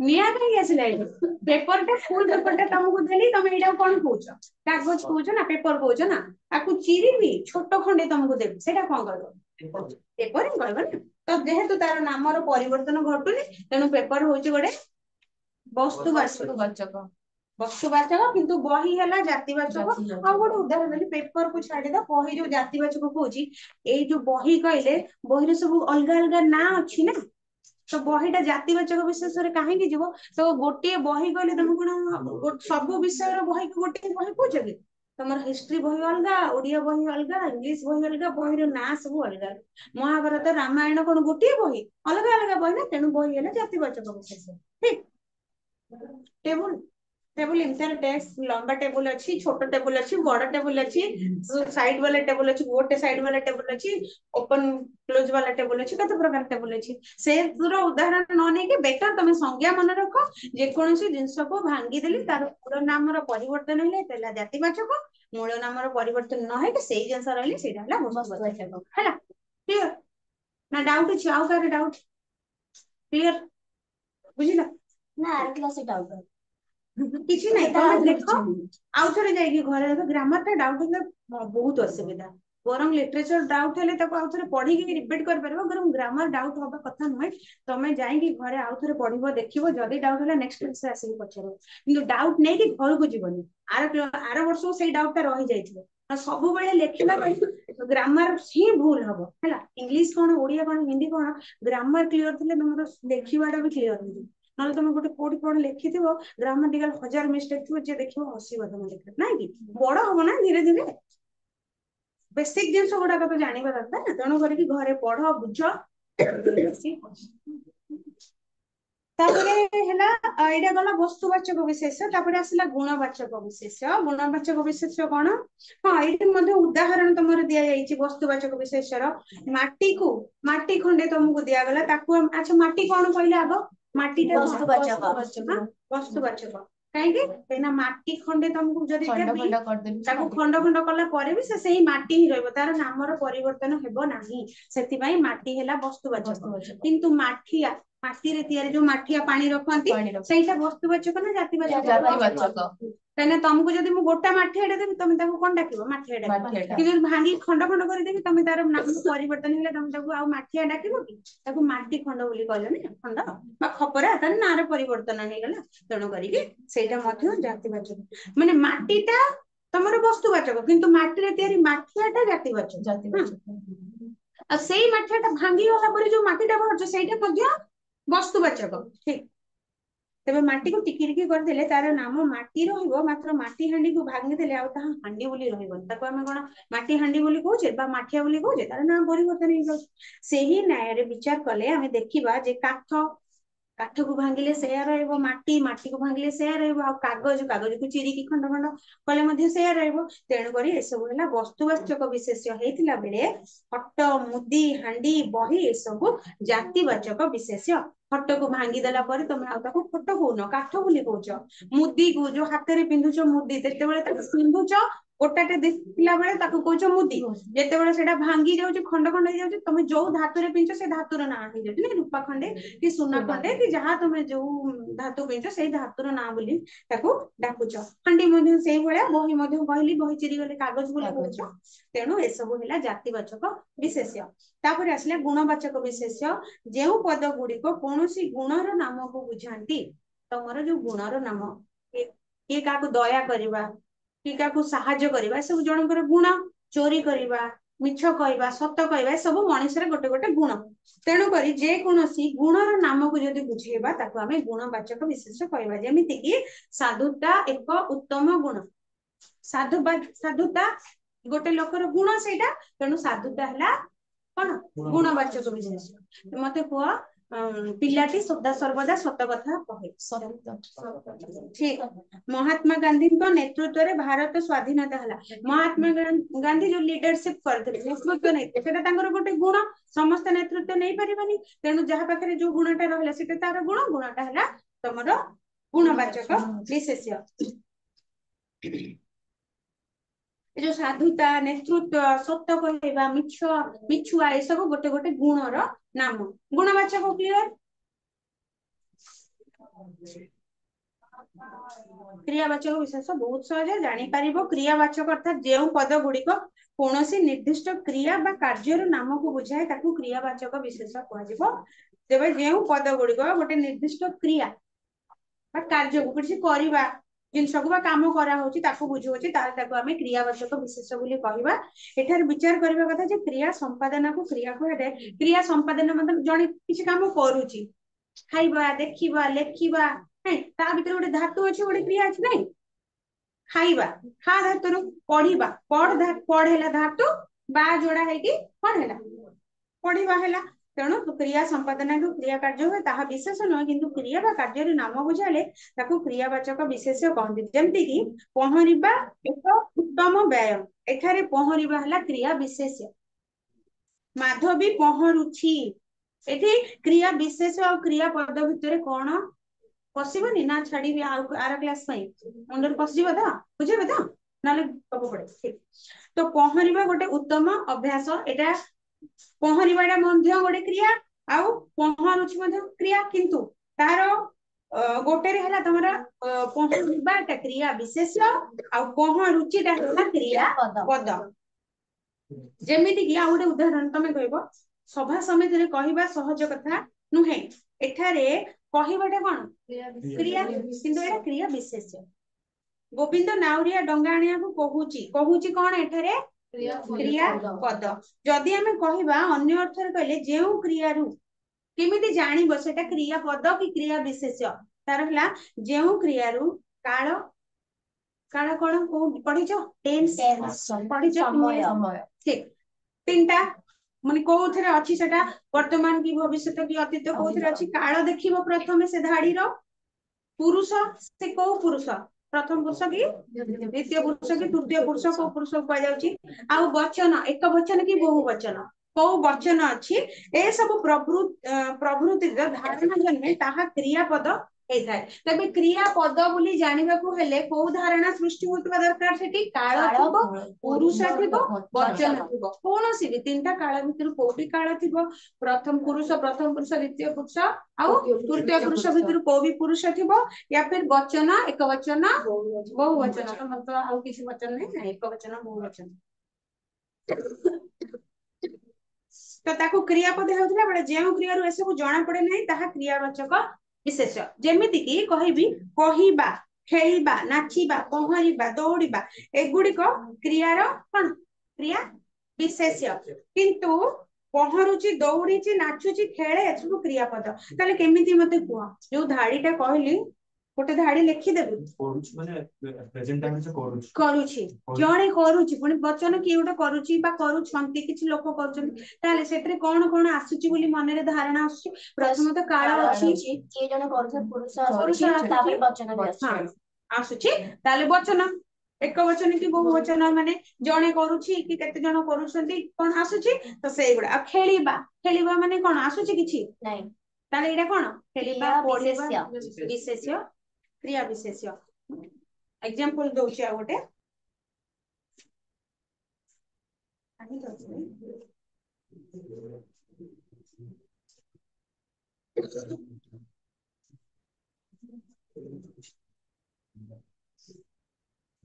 ନିଆଁ କାହିଁକି ଆସିଲା ଏଇଠି ପେପରଟା ଫୁଲ ପେପରଟା ତମକୁ ଦେଲି ତମେ ଏଇଟାକୁ କଣ କହୁଛ କାଗଜ କହୁଛ ନା ପେପର କହୁଛ ନା ଆକୁ ଚିରିବି ଛୋଟ ଖଣ୍ଡେ ତମକୁ ଦେବି ସେଇଟା କଣ କହିବ ପେପର ହିଁ କହିବ ନା ତ ଯେହେତୁ ତାର ନାମର ପରିବର୍ତ୍ତନ ଘଟୁନି ତେଣୁ ପେପର ହଉଛି ଗୋଟେ ବସ୍ତୁବାଚକ କିନ୍ତୁ ବହି ହେଲା ଜାତିବାଚକ ଆଉ ଗୋଟେ ଉଦାହରଣ ଦେଲି ପେପରକୁ ଛାଡିଦ ବହି ଯୋଉ ଜାତିବାଚକ କହୁଛି ଏଇ ଯୋଉ ବହି କହିଲେ ବହିରେ ସବୁ ଅଲଗା ଅଲଗା ନାଁ ଅଛି ନା ତ ବହିଟା ଜାତିବାଚକ ବିଶେଷରେ କାହିଁକି ଯିବ ତ ଗୋଟିଏ ବହି କହିଲେ ତମେ କଣ ସବୁ ବିଷୟର ବହିକୁ ଗୋଟିଏ ବହି କହୁଛ କି ତମର ହିଷ୍ଟ୍ରି ବହି ଅଲଗା ଓଡିଆ ବହି ଅଲଗା ଇଂଲିଶ ବହି ଅଲଗା ବହିର ନାଁ ସବୁ ଅଲଗା ମହାଭାରତ ରାମାୟଣ କଣ ଗୋଟିଏ ବହି ଅଲଗା ଅଲଗା ବହି ନା ତେଣୁ ବହି ହେଲା ଜାତିବାଚକ ବିଶେଷ ଠିକ टेबल इनसार टेक्स्ट लंबा टेबल अच्छी छोटा टेबल अच्छी बड़ा टेबल अच्छी साइड वाला टेबल अच्छी गोटे साइड वाला टेबल अच्छी ओपन क्लोज वाला टेबल अच्छी कत प्रकार टेबल अच्छी से उदाहरण न नहीं बेटर तुम संज्ञा मन रख जेकोसी जिनस को भांगी देली तार मूल नाम परिवर्तन है जातिवाचक मूल नाम परिवर्तन न है से जिनस रही से क्लियर ना डाउट अच्छी आउ कार डाउट क्लियर बुझिला
ना आर क्लास डाउट
କିଛି ନାହିଁ ତମେ ଦେଖ ଆଉ ଥରେ ଯାଇକି ଘରେ ଦେଖ ଗ୍ରାମର ଟା ଡାଉଟ ହେଲେ ବହୁତ ଅସୁବିଧା ବରଂ ଲିଟରେଚର ଡାଉଟ ହେଲେ ତାକୁ ଆଉ ଥରେ ପଢିକି ରିପିଟ କରିପାରିବ ବରଂ ଗ୍ରାମର ଡାଉଟ ହବା କଥା ନୁହେଁ ତମେ ଯାଇକି ଘରେ ଆଉ ଥରେ ପଢିବ ଦେଖିବ ଯଦି ଡାଉଟ ହେଲା ନେକ୍ସଟ କ୍ଲାସରେ ଆସିକି ପଚାରିବ କିନ୍ତୁ ଡାଉଟ ନେଇକି ଘରକୁ ଯିବନି ଆର ବର୍ଷକୁ ସେଇ ଡାଉଟ ଟା ରହିଯାଇଥିବ ସବୁବେଳେ ଲେଖିବା ପାଇଁ ଗ୍ରାମର ହିଁ ଭୁଲ ହବ ହେଲା ଇଂଲିଶ କଣ ଓଡିଆ କଣ ହିନ୍ଦୀ କଣ ଗ୍ରାମର କ୍ଲିୟର ଥିଲେ ତମର ଲେଖିବାଟା ବି କ୍ଲିୟର ହେଇଯିବ ନହେଲେ ତମେ ଗୋଟେ କୋଉଠି କଣ ଲେଖିଥିବ ଗ୍ରାମାଟିକାଲ 1000 ମିଷ୍ଟେକ୍ ଥିବ ଯିଏ ଦେଖିବ ହସିବ ତମ ଲେଖା ନାଇଁ କି ବଡ ହବ ନା ଧୀରେ ଧୀରେ ବେସିକ ଜିନିଷ ଗୁଡାକ ତ ଜାଣିବା ଦରକାର ନା ତେଣୁ କରିକି ଘରେ ପଢ ବୁଝ ତାପରେ ହେଲା ଏଇଟା ଗଲା ବସ୍ତୁବାଚକ ବିଶେଷ ତାପରେ ଆସିଲା ଗୁଣବାଚକ ବିଶେଷ କଣ ହଁ ଏଇଠି ମଧ୍ୟ ଉଦାହରଣ ତମର ଦିଆଯାଇଛି ବସ୍ତୁବାଚକ ବିଶେଷର ମାଟି ଖଣ୍ଡେ ତମକୁ ଦିଆଗଲା ତାକୁ ଆଚ୍ଛା ମାଟି କଣ କହିଲେ ଆଗ ମାଟିଟା ବସ୍ତୁବାଚକ କାହିଁକି କାହିଁକିନା ମାଟି ଖଣ୍ଡେ ତମକୁ ଯଦି ଦେବି ତାକୁ ଖଣ୍ଡ ଖଣ୍ଡ କଲା ପରେ ବି ସେ ସେଇ ମାଟି ହିଁ ରହିବ ତାର ନାମର ପରିବର୍ତ୍ତନ ହେବ ନାହିଁ ସେଥିପାଇଁ ମାଟି ହେଲା ବସ୍ତୁବାଚକ କିନ୍ତୁ ମାଟିରେ ତିଆରି ଯୋଉ ମାଠିଆ ପାଣି ରଖନ୍ତି ସେଇଟା ବସ୍ତୁବାଚକ ନା ଜାତିବାଚକ କାହିଁକିନା ତମକୁ ଯଦି ମୁଁ ଗୋଟା ମାଠିଆଟା ଦେବି ତମେ ତାକୁ କଣ ଡାକିବ ମାଠିଆ ଡାକିବ କିନ୍ତୁ ଭାଙ୍ଗି ଖଣ୍ଡ ଖଣ୍ଡ କରିଦେବି ତମେ ତାର ନାମ ପରିବର୍ତ୍ତନ ହେଲେ ତମେ ତାକୁ ଆଉ ମାଠିଆ ଡାକିବ କି ତାକୁ ମାଟି ଖଣ୍ଡ ବୋଲି କହିଲନି ଖଣ୍ଡ ବା ଖପରା ତାର ନାଁର ପରିବର୍ତ୍ତନ ହେଇଗଲା ତେଣୁ କରିକି ସେଇଟା ମଧ୍ୟ ଜାତିବାଚକ ମାନେ ମାଟିଟା ତମର ବସ୍ତୁବାଚକ କିନ୍ତୁ ମାଟିରେ ତିଆରି ମାଠିଆଟା ଜାତିବାଚକ ଆଉ ସେଇ ମାଠିଆଟା ଭାଙ୍ଗି ଗଲା ପରେ ଯୋଉ ମାଟିଟା ବାହାରୁଛି ସେଇଟା ମଧ୍ୟ ବସ୍ତୁବାଚକ ଠିକ तेबे माटी को टिकी टिकी करदेले तार नाम माटी रहिबो मात्र माटी हांडी को भांगीदेले आ ताहा हांडी बोली रहिबो ताको आमे कोन माटी हांडी बोली कहूचे बा माठिया बोली कहूचे तार नाम परिवर्तन हो जाउछ सेही न्याय रे विचार कले आमे देखिबा जे काठ को भांगिले सेया रहइबो माटी माटी को भांगिले सेया रहइबो आ कागज को चिरी की खंड खंड कले मध्ये सेया रहइबो तेणु करी ए सब होला वस्तुवाचक विशेष्य हेतिला बेले हट्ट मुदी हांडी बही ए सब जातिवाचक विशेष्य हट्ट को भांगी देला पर तुम आ ताको फट कहून काठ बोली कहूच मुदी को जो हाथ रे पिंधुच मुदी तेते बेले ताको पिंधुच गोटाटे देखला बेले ताको कहूच मुदी जेते बेले सेटा भांगी जाउछ खंड खंड हो जाउछ तुम जो धातु रे पिंच से धातुर ना हो जाउछ ने रूपा खंडे कि सुना खंडे कि जहां तुम जो धातु पिंच से धातुर ना बोली ताको डाकुच खंडी मध्ये सेही भले बही मध्ये कहली बही चिरी गले कागज बोली कहूच तेणु ए सब होला जातिवाचक विशेष्य तापर आसले गुणवाचक विशेष्य जेउ पद गुडी को कोनोसी गुणर नाम को बुझांती तमरो जो गुणर नाम के काको दया करबा कि काको सहाय्य करबा सब जनकर गुण चोरी करबा मिछ कहबा सत कहबा सब मनुष्य गोटे गोटे गुण तेणु करी जे कोनोसी गुणर नाम को जदि बुझेबा ताको हमें गुणवाचक विशेष्य कहबा जेमिति कि साधुता एक उत्तम गुण साधुता गोटे लोकर गुण सेटा तेणु साधुता हला कोन गुणवाचक विशेष्य मते को पिलाटी सदा सर्वदा सत कथा कहे ठीक महात्मा गांधी को नेतृत्व रे भारत स्वाधीनता हला महात्मा गांधी जो लीडरशिप करथिले नेतृत्व नै सेटा तांगर गोटे गुण समस्त नेतृत्व नै परिबानी तेनु जहा पाखरे जो गुणटा रहला सेटा तार गुणटा हला तमर गुणवाचक विशेष्य जो साधुता नेतृत्व सत्य कहवा मिछुआ ये सब गोटे गोटे गुणर नाम गुणवाचक क्लियर क्रियावाचक विशेष बहुत सहज जानी पारिबो क्रियावाचक अर्थात जेउ पद गुड़िक कोनोसी निर्दिष्ट क्रिया बा कार्यर नाम को बुझाए ताकू क्रियावाचक विशेष कहजिबो तेबे जेउ पद गुड़िक गोटे निर्दिष्ट क्रिया बा कार्य को किछि करबा जिनस को काम करा होची ताकू बुझोची ताकू हमें क्रियावाचक विशेष बोली कहबा एठार विचार करबा कथा जे क्रिया संपादन को क्रिया कहदे क्रिया संपादन मतलब जने किछि काम करूची खाइबा देखिबा लेखिबा नै ता भीतर गोटे धातु अछि गोटे क्रिया अछि नै खाइबा खा धातु पढिबा पढ हैला धातु बा जोड़ा है कि कोन हैला पढिबा हैला तेणु क्रिया संपादन को क्रिया कार्य हुए ताहा विशेष न किंतु क्रिया बा कार्य नाम बुझाले ताकू क्रियावाचक विशेष कहते जेमति कि पहरिबा एक उत्तम व्यायाम एठारे पहरिबा हला क्रिया विशेष माधवी पहरुछि एठी क्रिया विशेष और क्रिया पद भितर कोन पसिबनी ना छाड़ी आर क्लास पई अंडर पसिबा दा बुझेबे दा नाले कब पड़े ठीक तो पहरिबा गोटे उत्तम अभ्यास एटा पहरिबाटा मध्य गोटे क्रिया आउ पहरुछि मध्य क्रिया किंतु तार गोटे रे हला तमरा पहरिबाटा क्रिया विशेष आउ पहरुचिटा हला क्रिया पद जेमिति कि आ गोटे उदाहरण तमे कहबो सभा समिति रे कहिबा सहज कथा नुहे एठारे कहिबाटा कोन क्रिया किंतु एटा क्रिया विशेष गोविंद नाउरिया डंगाणिया को कहूची कोन एठारे क्रिया पद जदि हमें कहबा अन्य अर्थ रे कहले जेउ क्रिया रु केमिति जानिबो सेटा क्रिया पद कि क्रिया विशेष तार हला जेउ क्रिया रु काल काल कोन को पढिछो टेंस पढिछो समय ठीक तीनटा माने कोउथरे अछि सेटा वर्तमान की भविष्यत की अतीत कोउथरे अछि काल देखिबो प्रथमे से धाडी रो पुरुष से को पुरुष प्रथम पुरुष की द्वितीय पुरुष की तृतीय पुरुष को पुरुष कह जाउची आ वचन एक वचन की बहु वचन को वचन अछि ए सब प्रभृति धारणा जन्मे ताहा क्रियापद हेथाय तबे क्रियापद बोली जानिबा को हेले को धारणा सृष्टि होतबा दरकार सेठी काल थिबो पुरुष थिबो वचन थिबो कोनोसी भी तीनटा काल भितर कोबी काल थिबो प्रथम पुरुष द्वितीय पुरुष आ तृतीय पुरुष भितर को भी पुरुष थिबो या फिर वचन एक वचन बहु वचन तो मतलब आ किसी वचन नहीं एक वचन बहु वचन तो ताको क्रियापद हेउतला बडे जेउ क्रिया रु एसबु जणा पड़े नहीं ताहा क्रियावाचक विशेष जेमिति की कहिबी कहिबा खेलिबा नाचिबा पहरिबा दौड़िबा एगुडी को क्रियार कोन क्रिया विशेष किंतु ପହଁରୁଛି ଦୌଡିଛି ନାଚୁଛି ଖେଳେ ଏସବୁ କ୍ରିୟାପଦ। ତାହେଲେ କେମିତି ମତେ କୁହ, ଯୋଉ ଧାଡିଟା କହିଲି ଗୋଟେ ଧାଡି ଲେଖିଦେବି।
କରୁଛି ମାନେ ପ୍ରେଜେଣ୍ଟ ଟାଇମ୍ ରେ କରୁଛି।
କରୁଛି, ଜଣେ କରୁଛି, ପୁଣି ବଚନ କିଏ ଗୋଟେ କରୁଛି ବା କରୁଛନ୍ତି, କିଛି ଲୋକ କରୁଛନ୍ତି, ତାହେଲେ ସେଥିରେ କଣ କଣ ଆସୁଛି ବୋଲି ମନରେ ଧାରଣା ଆସୁଛି? ପ୍ରଥମତଃ କାଳ ଅଛି,
କିଏ ଜଣେ କରୁଥିବା ପୁରୁଷ
ପୁରୁଷ
ଆସୁଛି,
ଆସୁଛି,
ତାପରେ ବଚନ ବି ଆସୁଛି।
ହଁ ଆସୁଛି, ତାହେଲେ ବଚନ ଏକ ବଚନ କି ବହୁ ବଚନ, ମାନେ ଜଣେ କରୁଛି କି କେତେ ଜଣ କରୁଛନ୍ତି, କଣ ଆସୁଛି? ତ ସେଇଗୁଡା। ଆଉ ଖେଳିବା, ଖେଳିବା ମାନେ କଣ ଆସୁଛି କିଛି?
ନାଇଁ।
ତାହେଲେ ଏଇଟା କଣ? ଖେଳିବା,
କ୍ରିୟା
ପଢିବା,
ବିଶେଷ୍ୟ।
ବିଶେଷ୍ୟ, କ୍ରିୟା ବିଶେଷ୍ୟ। ଏକ୍ସାମ୍ପଲ ଦଉଛି ଆଉ ଗୋଟେ।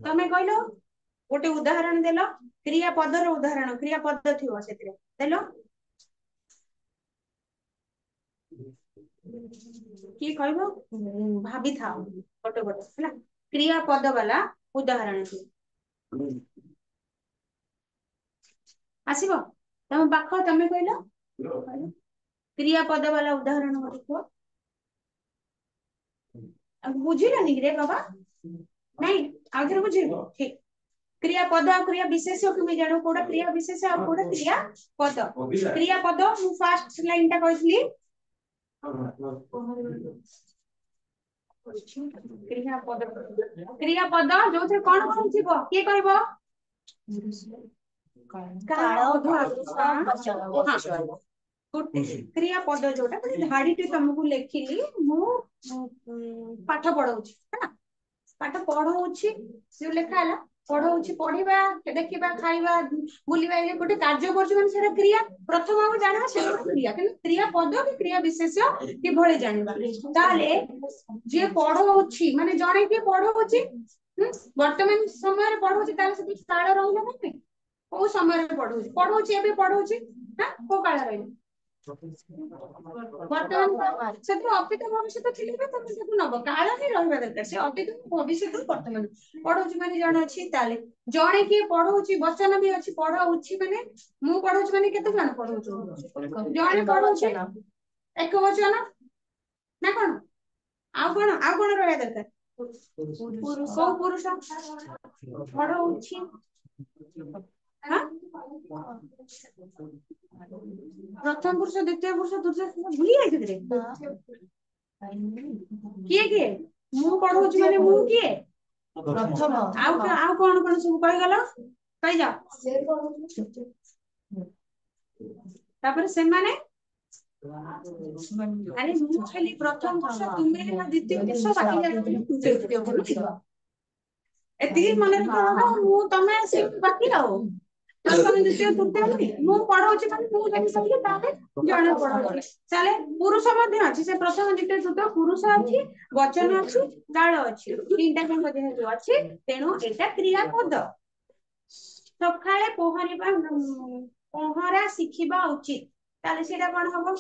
ତମେ କହିଲ, ଗୋଟେ ଉଦାହରଣ ଦେଲ, କ୍ରିୟା ପଦର ଉଦାହରଣ, କ୍ରିୟା ପଦ ଥିବ ସେଥିରେ, ଦେଲ। କିଏ କହିବ? ଭାବିଥାଅ ଗୋଟେ ଗୋଟେ ହେଲା, କ୍ରିୟା ପଦ ବାଲା ଉଦାହରଣ ଦିଅ। ଆସିବ ତମ ପାଖ, ତମେ କହିଲ କ୍ରିୟା ପଦ ବାଲା ଉଦାହରଣ ଗୋଟେ କୁହ। ବୁଝିଲନି ରେ ବାବା? ନାଇଁ, ଆଉଥରେ ବୁଝିବ। ଠିକ, क्रिया पद और क्रिया विशेष्य को जानो, कोडा क्रिया विशेष्य और कोडा क्रिया पद। क्रिया पद मु फर्स्ट लाइन टा कहथली, क्रिया पद जो थे कोन कोन थिबो के कहबो?
काल पुरुष वचन।
क्रिया पद जोटा धाड़ी टे तुमको लेखिली, मु पाठ पढौछि है ना, पाठ पढौछि जो लेखा हला, पढौछि, पढिबा, देखिबा, खाइबा, बुलिबा, ये गोटे कार्य करछु माने सेरा क्रिया। प्रथम हम जानबा सेरा क्रिया, कि क्रिया पद कि क्रिया विशेष्य कि भले जानबा। ताले जे पढौछि माने जणे के पढौछि, वर्तमान समय रे पढौछि, ताले से काल रहला नै, को समय रे पढौछि, पढौछि एबे पढौछि, हां को काल रहला वर्तमान से अतीत भविष्य थिले बे तमे सब नब काल ही रहबा दरकार, से अतीत भविष्य वर्तमान पढौछि माने जण अछि, ताले जणे के पढौछि, वचन भी अछि, पढौछि माने मु पढौछि माने केते जण पढौछि, जणे पढौछि एक वचन ना कोन, आ कोन रहबा दरकार, पुरुष, को पुरुष पढौछि, हां प्रथम पुरुष, द्वितीय पुरुष, तृतीय पुरुष भूली जाय रे किए किए, मु पढौछि माने मु किए प्रथम, आ कोन सब कहि गलो, कहि जा, तापर से माने, अरे मु खाली प्रथम पुरुष, तुमे ना द्वितीय पुरुष, बाकी तृतीय पुरुष, एति मन रखो, मु तमे से बाकी रहो, प्रथम द्वितीय तृतीय मु पढौछि माने मु जने सके, ताले जण पढौछि, ताले पुरुष मध्ये अछि, से प्रथम द्वितीय तृतीय पुरुष अछि, वचन अछि, काल अछि, तीनटा के मध्ये जो अछि, तेनो एटा क्रिया पद। सखाळे पहरिबा, पहरा शिखिबा उचित, ताले सेटा कोन हबो?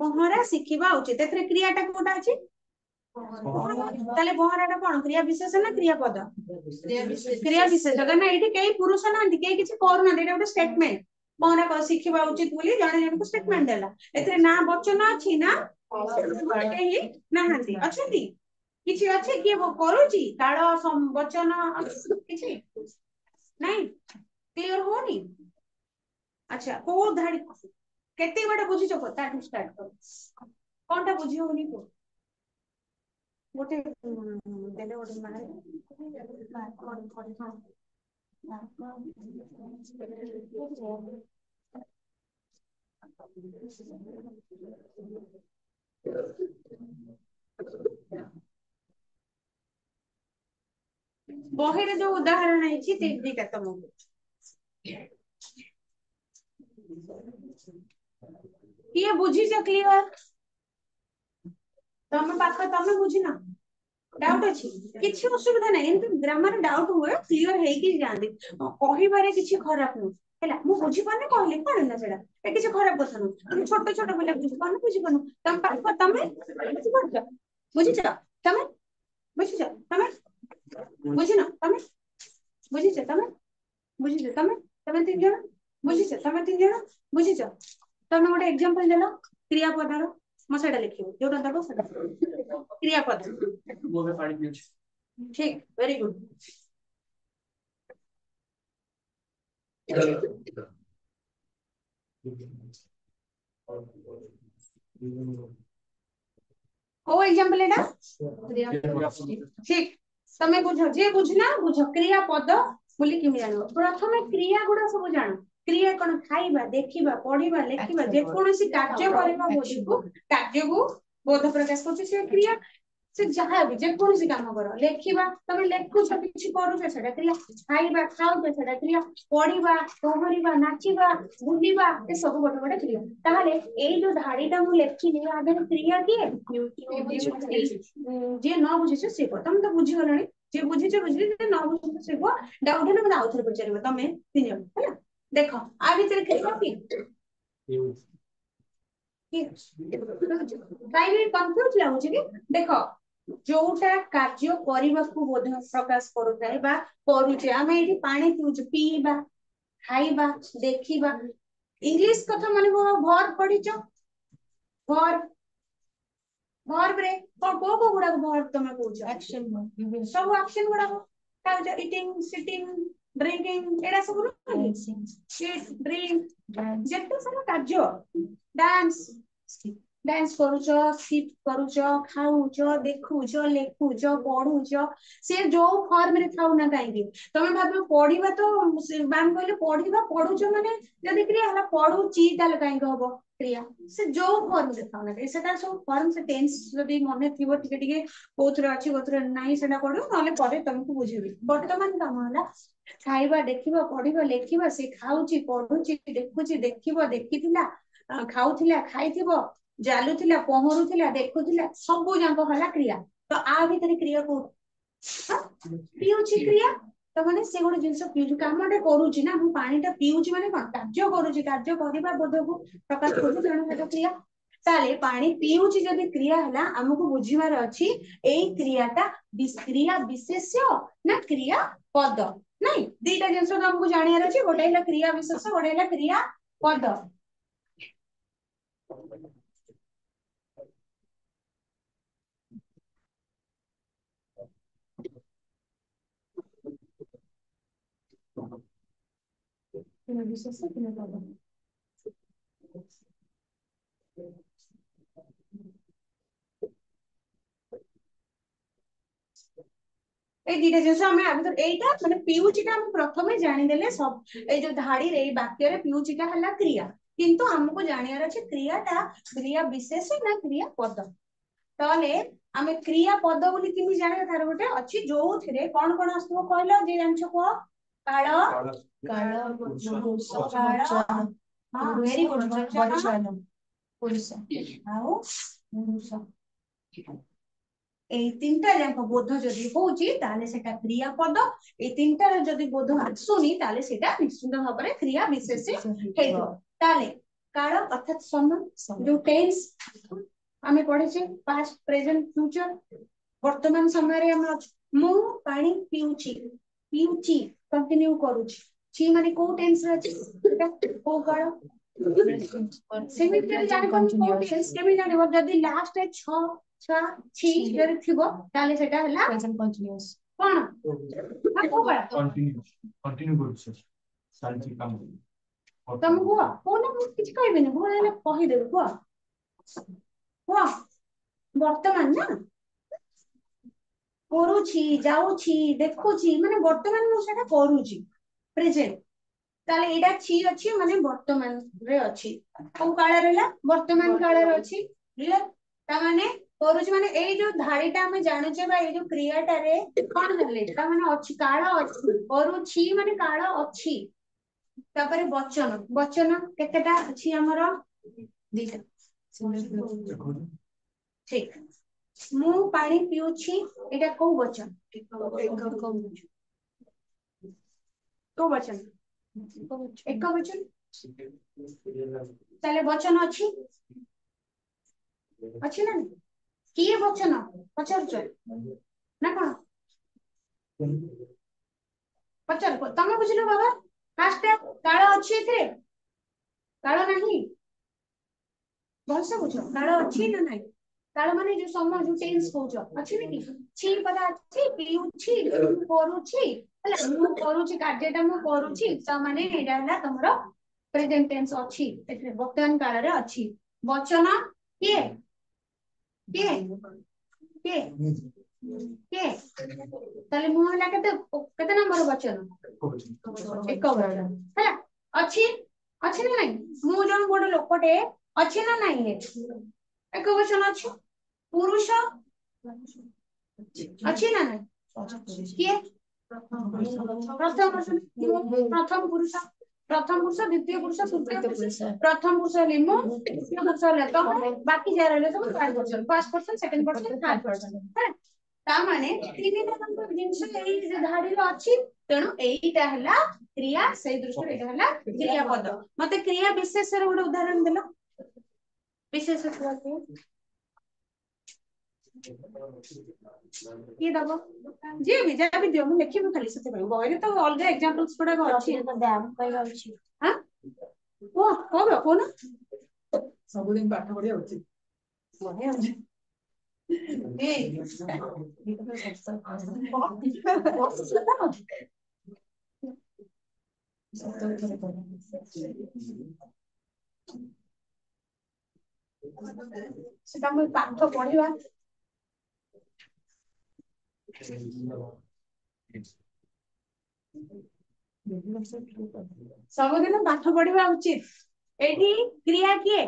पहरा शिखिबा उचित, एथरे क्रियाटा कोटा अछि? ताले पहराटा कोन क्रिया विशेषण ना क्रिया पद? क्रिया विशेषण, ना एठी केही पुरुष ना केही किछि करू ना, एटा ଗୋଟେ स्टेटमेंट, पहरा को शिखिबा उचित बोली जणे जणको स्टेटमेंट देला, एथरे ना वचन अछि ना केही नाहांती, अछंती किछि अछि, किए करूची काळ वचन किछि नहीं, क्लियर होनी? अच्छा, को धाड़ी केते बडा बुझी चको, ताठू स्टार्ट कर, कोनटा बुझी होनी को गोटे देले गोटे मारे बहिरे जो उदाहरण है दिटा तुमको किए बुझी क्लियर, तमे पाख तमे बुझिना, डाउट अछि किछि असुविधा नै, एंत ग्रामर डाउट हुए क्लियर हे कि जांदी, कहिबारे किछि खराब नै हैला, मु बुझी पाने कहले कोन ना सेडा ए किछि खराब କଥା नै, तुम छोट छोट बिला बुझी पानु, तम पाख तमे बुझी पड़छ, बुझिछ तमे, बुझिछ तमे, बुझिना तमे, बुझिछ तमे, बुझिछ तमे, तमे तीन जण बुझिछ तमे तीन जण बुझिछ तमे गोटे एग्जांपल देलो क्रियापदर म सेटा लिखिबो जोटा दबो सेटा क्रियापद
वो में पानी पीछ
ठीक वेरी गुड ओ एग्जांपल एटा ठीक तमे बुझो जे बुझना बुझो क्रियापद बोली किमि जानो प्रथमे क्रिया गुडा सब जानो क्रिया कोन खाइबा देखिबा पढिबा लेखिबा जे कोनोसी कार्य करबा बोधको कार्य को बोध प्रकाश करछि से क्रिया से जहाँ भी जे कोनोसी काम करो लेखिबा तमे लेखुछ किछि करूछ सेटा क्रिया खाइबा खाउछ सेटा क्रिया पढिबा पढिबा नाचिबा बुलिबा ए सब गोटे गोटे क्रिया ताहाले एई जो धाडीटा मु लेखिनी आगे क्रिया किए जे न बुझिछ से को तमे तो बुझी गलणी जे बुझिछ बुझली जे न बुझिछ से को डाउट हेले मते आउथरे पचारिबो तमे तीन जण हैला देखो आ भीतर क्रिया की प्राइमरी कंफ्यूज लागुछ कि देखो जोटा कार्य करबाकू बोध प्रकाश करूଥାଏ बा करूचे आमे एठी पानी पिउछु पीबा खाइबा देखिबा इंग्लिश कथा माने वर्ब पढिचो वर्ब वर्ब रे को गुडा वर्ब तमे कहूछ एक्शन सब एक्शन गुडा काज ईटिंग सिटिंग ड्रिंकिंग एडा सब ईट ड्रिंक जेते सब कार्य डांस डांस करूच स्किप करूच खाऊच देखुच लेखुच पढुच से जो फॉर्म रे थाउ ना काई तमे भाबो पढिबा तो बाम कहले पढिबा पढुच माने जदी क्रिया हला पढुची ताले काई हबो क्रिया से जो फॉर्म रे थाउ ना सेटा सब फॉर्म से टेंस जदी मने थिबो टिके टिके कोथरे अछि कोथरे नाही सेटा पढो नले पढे तुमको बुझेबी वर्तमान काम हला खाइबा देखिबा पढिबा लेखिबा से खाऊची पढुची देखुची देखिबो देखिथिला खाउथिला खाइथिबो जालुथिला पहरुथिला देखुथिला सब जांको हला क्रिया तो आ भीतर क्रिया को पिउची क्रिया तो माने से गोटे जिंस पिउची कामटे करूची ना मु पानीटा पिउची माने कोन कार्य करूची कार्य करिबा बोधको प्रकाश करूची जण हेतु क्रिया ताले पानी पिउची जदी क्रिया हला हमकु बुझिबार अछि एई क्रियाटा क्रिया विशेष्य ना क्रिया पद नहीं दीटा जिंस हमकु जानियार अछि गोटे हला क्रिया विशेष्य गोटे हला क्रिया पद विशेष्य क्रिया पद ए दीटा जिंस हमें आबे तो एटा माने पिउचिटा हम प्रथमे जानि देले सब ए जो धाडी रे वाक्य रे पिउचिटा हला क्रिया किंतु हमको जानियार अछि क्रियाटा क्रिया विशेष ना क्रिया पद तले हमें क्रिया पद बोली किमि जाने तार गोटे अछि जोथिरे कोन कोन आस्तबो कहलो जे जानछो को काळ काळ वेरी गुड पुरुष आउ पुरुष এই তিনটা যাক বোধ যদি হউচি তাহলে সেটা ক্রিয়া পদ এই তিনটার যদি বোধ আসুনি তাহলে সেটা নিশ্চিত ভাবে ক্রিয়া বিশেষ হেইব তাহলে কাল অর্থাৎ সময় जो টেন্স আমি পড়েছি পাস্ট প্রেজেন্ট ফিউচার বর্তমান সময়ে আমরা মু পানি পিউছি পিউছি কন্টিনিউ করুছি ছি মানে কোন টেন্স রে আছে এটা কোন কাল সেমিতে জানি কোন টেন্স কেমি জানিব যদি লাস্ট এ 6 छा छी जरे थिबो ताले सेटा हला प्रेजेंट कंटीन्यूअस कोन हा को बड़ा
कंटिन्यू करू सर सालची काम
तुम हुआ कोन किछ कहबे न बोले कहि देबो हुआ हुआ वर्तमान ना करूची जाउची देखुची माने वर्तमान मु सेटा करूची प्रेजेंट ताले एटा छी अछि माने वर्तमान रे अछि को काल रेला वर्तमान काल रे अछि क्लियर ता माने करूची माने एई जो धाडीटा हम जानुचे बा एई जो क्रियाटा रे कोन हले ता माने अछि काळ अछि करूची माने काळ अछि तापरे वचन वचन केतेटा अछि हमरो दीटा ठीक मु पानी पिउची एटा को वचन को वचन एक वचन ताले वचन अछि अछि ना किए वचन पचारछ ना कोन पचार तमे बुझलो बाबा फास्ट काल अच्छी एथिरे काल नहीं भलसे बुझ काल अच्छी ना नहीं काल माने जो समय जो टेंस होजो अच्छी नहीं छी पदा अच्छी पिउछि करूछि हला मु करूछि कार्यटा मु करूछि त माने एडा हला तमरो प्रेजेंट टेंस अच्छी एथिरे वर्तमान काल रे अच्छी वचन के के के के ताले मु हला केते नंबर वचन एक वचन हला अच्छी अच्छी ना नहीं मु जन गोटे लोकटे अच्छी ना नहीं एक वचन अच्छी पुरुष अच्छी ना नहीं किए प्रथम पुरुष द्वितीय पुरुष तृतीय पुरुष प्रथम पुरुष लिमो द्वितीय पुरुष लेतो बाकी जा रहले सब third person first person second person third person है ता माने तीन नंबर जिंस एई जे धाडी रो अछि तेणु एईटा हला क्रिया सेई दृष्टि एटा हला क्रियापद मते क्रिया विशेष रे ଗୋଟେ उदाहरण देलो विशेष क्रिया ये दबो जी भी जा भी दियो मु लिखिबो खाली सते भाई बहिरे तो अलग एग्जांपल्स पडा अछि
डैम कहि अछि
हां को कोन
सब दिन पाठ पढ़िया होची
बने अछि ए सेटा मु पाठ पढिबा सबदिन पाठ पढ़िबा उचित एठी क्रिया किए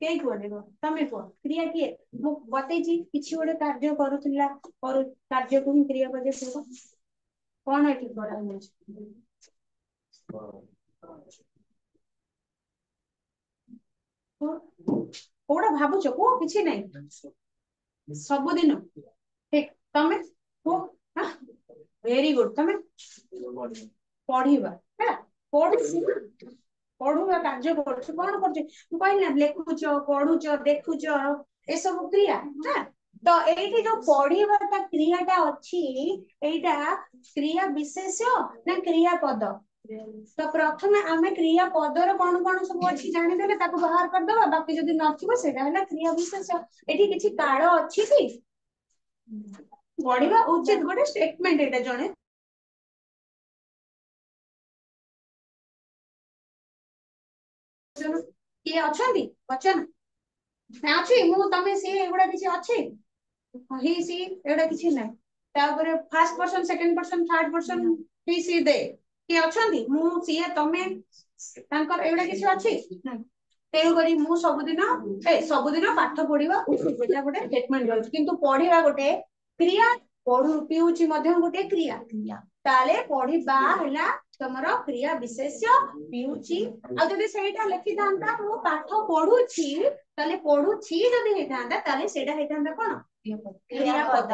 के कोनेगो तमे को क्रिया किए मु बते जी किछि ओडे कार्य करूतिला और कार्य को ही क्रिया पदे को कोन एठी करा नै कोडा भाबुछ को किछि नै सबदिन ठीक तमे को हां वेरी गुड तमे पढ़िबा है पढ़ुवा कार्य करछ कोन करछ मु कहना लेखुछ पढ़ुछ देखुछ ए सब क्रिया है तो एठी जो पढ़िबाटा क्रियाटा अछि एटा क्रिया विशेष्य ना क्रिया पद तो प्रथमे आमे क्रिया पदर कोन कोन सब अछि जानि देले ताको बाहर कर दबा बाकी जदी नथिबो सेटा हला क्रिया विशेष्य एठी किछि काळ अछि कि पढ़िबा उचित गोटे स्टेटमेंट एटा जणे किए अछंती वचन ना अछि मु तमे से एगुडा किछि अछि ही सी एगुडा किछि नै तापर first person second person third person he she they कि अछंती मु सी तमे तांकर एगुडा किछि अछि नै तेणु करी मु सबदिन पाठ पढ़िबा एटा गोटे स्टेटमेंट रहछ किंतु पढ़िबा गोटे क्रिया पढु पिउची मध्य गोटे क्रिया ताले पढ़िबा हला तमरो क्रिया विशेष्य पिउची आ जदी सेटा लिखि दांता मु पाठ पढुची ताले पढुची जदी हे दांता ताले सेटा हे दांता कोन क्रियापद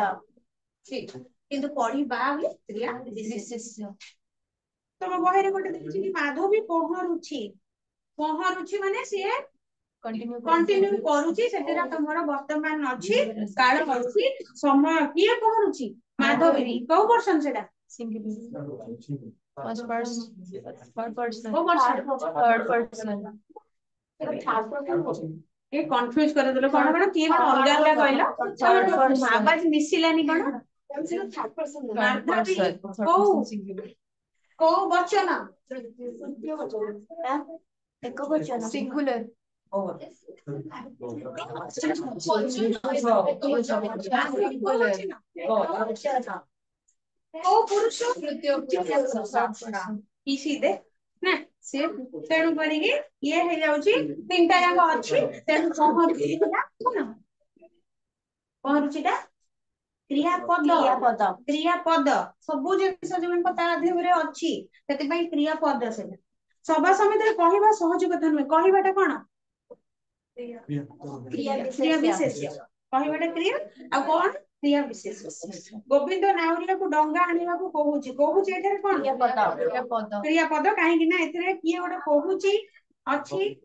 ठीक किंतु पढ़िबा हले क्रिया विशेष्य तम बहिरे गोटे देखछि कि माधवी पहरुची माने से कंटिन्यू करूची सेटेरा तमरो वर्तमान अछि काल अछि समय किए पहरुची माधवी को पर्सन सेटा
First person, third person,
को पर्सन
third person.
ए कंफ्यूज कर देलो कोन किए अलगा अलगा कहलो आवाज मिसिलानी कोन
Third
माधवी
person,
को
singular.
को वचन
एक वचन
Singular.
को पुरुष इसी दे ना से तेणु करिके ये हे जाउची तीनटा याक अछि तेणु पहरुचीला कोन पहरुचीटा क्रियापद सब जिनिस जेमन ता अधीन रे अछि तते पई क्रियापद से सभा समिति कहबा सहज कथा न कहबाटा कोन क्रिया विशेष कहबाटा क्रिया आ कोन क्रिया विशेष गोविंद नाउरिया को डंगा आनिबा को कहूची एठारे कोन क्रियापद काहे कि ना एथरे किए गोटे कहूची अछि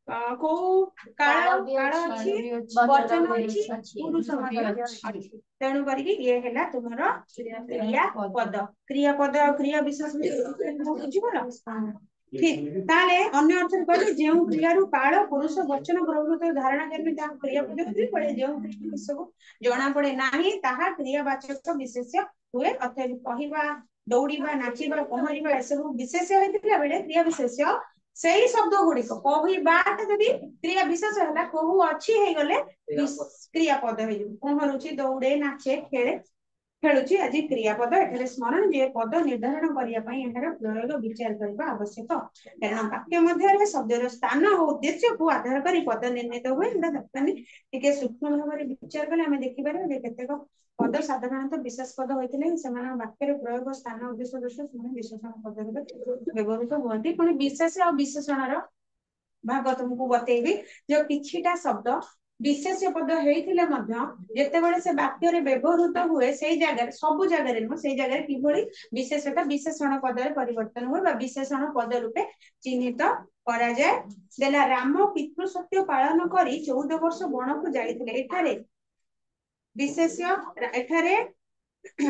କୋଉ କାଳ କାଳ ଅଛି ବଚନ ଅଛି ପୁରୁଷ ମଧ୍ୟ ଅଛି ତେଣୁ କରିକି ଇଏ ହେଲା ତୁମର କ୍ରିୟାପଦ ଆଉ କ୍ରିୟା ବିଶେଷ ବୁଝିଗଲ ଠିକ ତାହେଲେ ଅନ୍ୟ ଅର୍ଥରେ କହିଲେ ଯେଉଁ କ୍ରିୟାରୁ କାଳ ପୁରୁଷ ବଚନ ପ୍ରଭୃତି ଧାରଣା କେମିତି ତାହା କ୍ରିୟାପଦ ପଡେ ଯେଉଁ କ୍ରିୟା ସବୁ ଜଣା ପଡେ ନାହିଁ ତାହା କ୍ରିୟାବାଚକ ବିଶେଷ୍ୟ ହୁଏ ଅର୍ଥାତ କହିବା ଦୌଡ଼ିବା ନାଚିବା ପହଁରିବା ଏସବୁ ବିଶେଷ୍ୟ ହେଇଥିଲା ବେଳେ କ୍ରିୟା ବିଶେଷ୍ୟ ସେଇ ଶବ୍ଦ ଗୁଡିକ କହିବାଟା ଯଦି କ୍ରିୟା ବିଶେଷ ହେଲା କହୁ ଅଛି ହେଇଗଲେ କ୍ରିୟାପଦ ହେଇଯିବ ପହଁରୁଛି ଦୌଡେ ନାଚେ ଖେଳୁଛି ଆଜି କ୍ରିୟାପଦ ଏଠାରେ ସ୍ମରଣ ଯେ ପଦ ନିର୍ଦ୍ଧାରଣ କରିବା ପାଇଁ ଏହାର ପ୍ରୟୋଗ ବିଚାର କରିବା ଆବଶ୍ୟକ କାରଣ ବାକ୍ୟ ମଧ୍ୟରେ ଶବ୍ଦର ସ୍ଥାନ ଓ ଉଦ୍ଦେଶ୍ୟକୁ ଆଧାର କରି ପଦ ନିର୍ଣ୍ଣିତ ହୁଏ ଏଇଟା ଦରକାର ଟିକେ ସୂକ୍ଷ୍ମ ଭାବରେ ବିଚାର କଲେ ଆମେ ଦେଖିପାରିବା ଯେ କେତେକ ପଦ ସାଧାରଣତଃ ବିଶେଷ ପଦ ହୋଇଥିଲେ ସେମାନଙ୍କ ବାକ୍ୟରେ ପ୍ରୟୋଗ ସ୍ଥାନ ଉଦ୍ଦେଶ୍ୟ ଦୃଷ୍ଟିରୁ ସେମାନେ ବିଶେଷଣ ପଦ ରୂପେ ବ୍ୟବହୃତ ହୁଅନ୍ତି ପୁଣି ବିଶେଷ ଆଉ ବିଶେଷଣର ଭାଗ ତୁମକୁ ବତେଇବି ଯେ କିଛିଟା ଶବ୍ଦ ବିଶେଷ ପଦ ହେଇଥିଲେ ମଧ୍ୟ ଯେତେବେଳେ ସେ ବାକ୍ୟରେ ବ୍ୟବହୃତ ହୁଏ ସେଇ ଜାଗାରେ ସବୁ ଜାଗାରେ ନୁହଁ ସେଇ ଜାଗାରେ କିଭଳି ବିଶେଷଟା ବିଶେଷଣ ପଦରେ ପରିବର୍ତ୍ତନ ହୁଏ ବା ବିଶେଷଣ ପଦ ରୂପେ ଚିହ୍ନିତ କରାଯାଏ ଦେଲା ରାମ ପିତୃ ସତ୍ୟ ପାଳନ କରି 14 ବର୍ଷ ବଣକୁ ଯାଇଥିଲେ ଏଠାରେ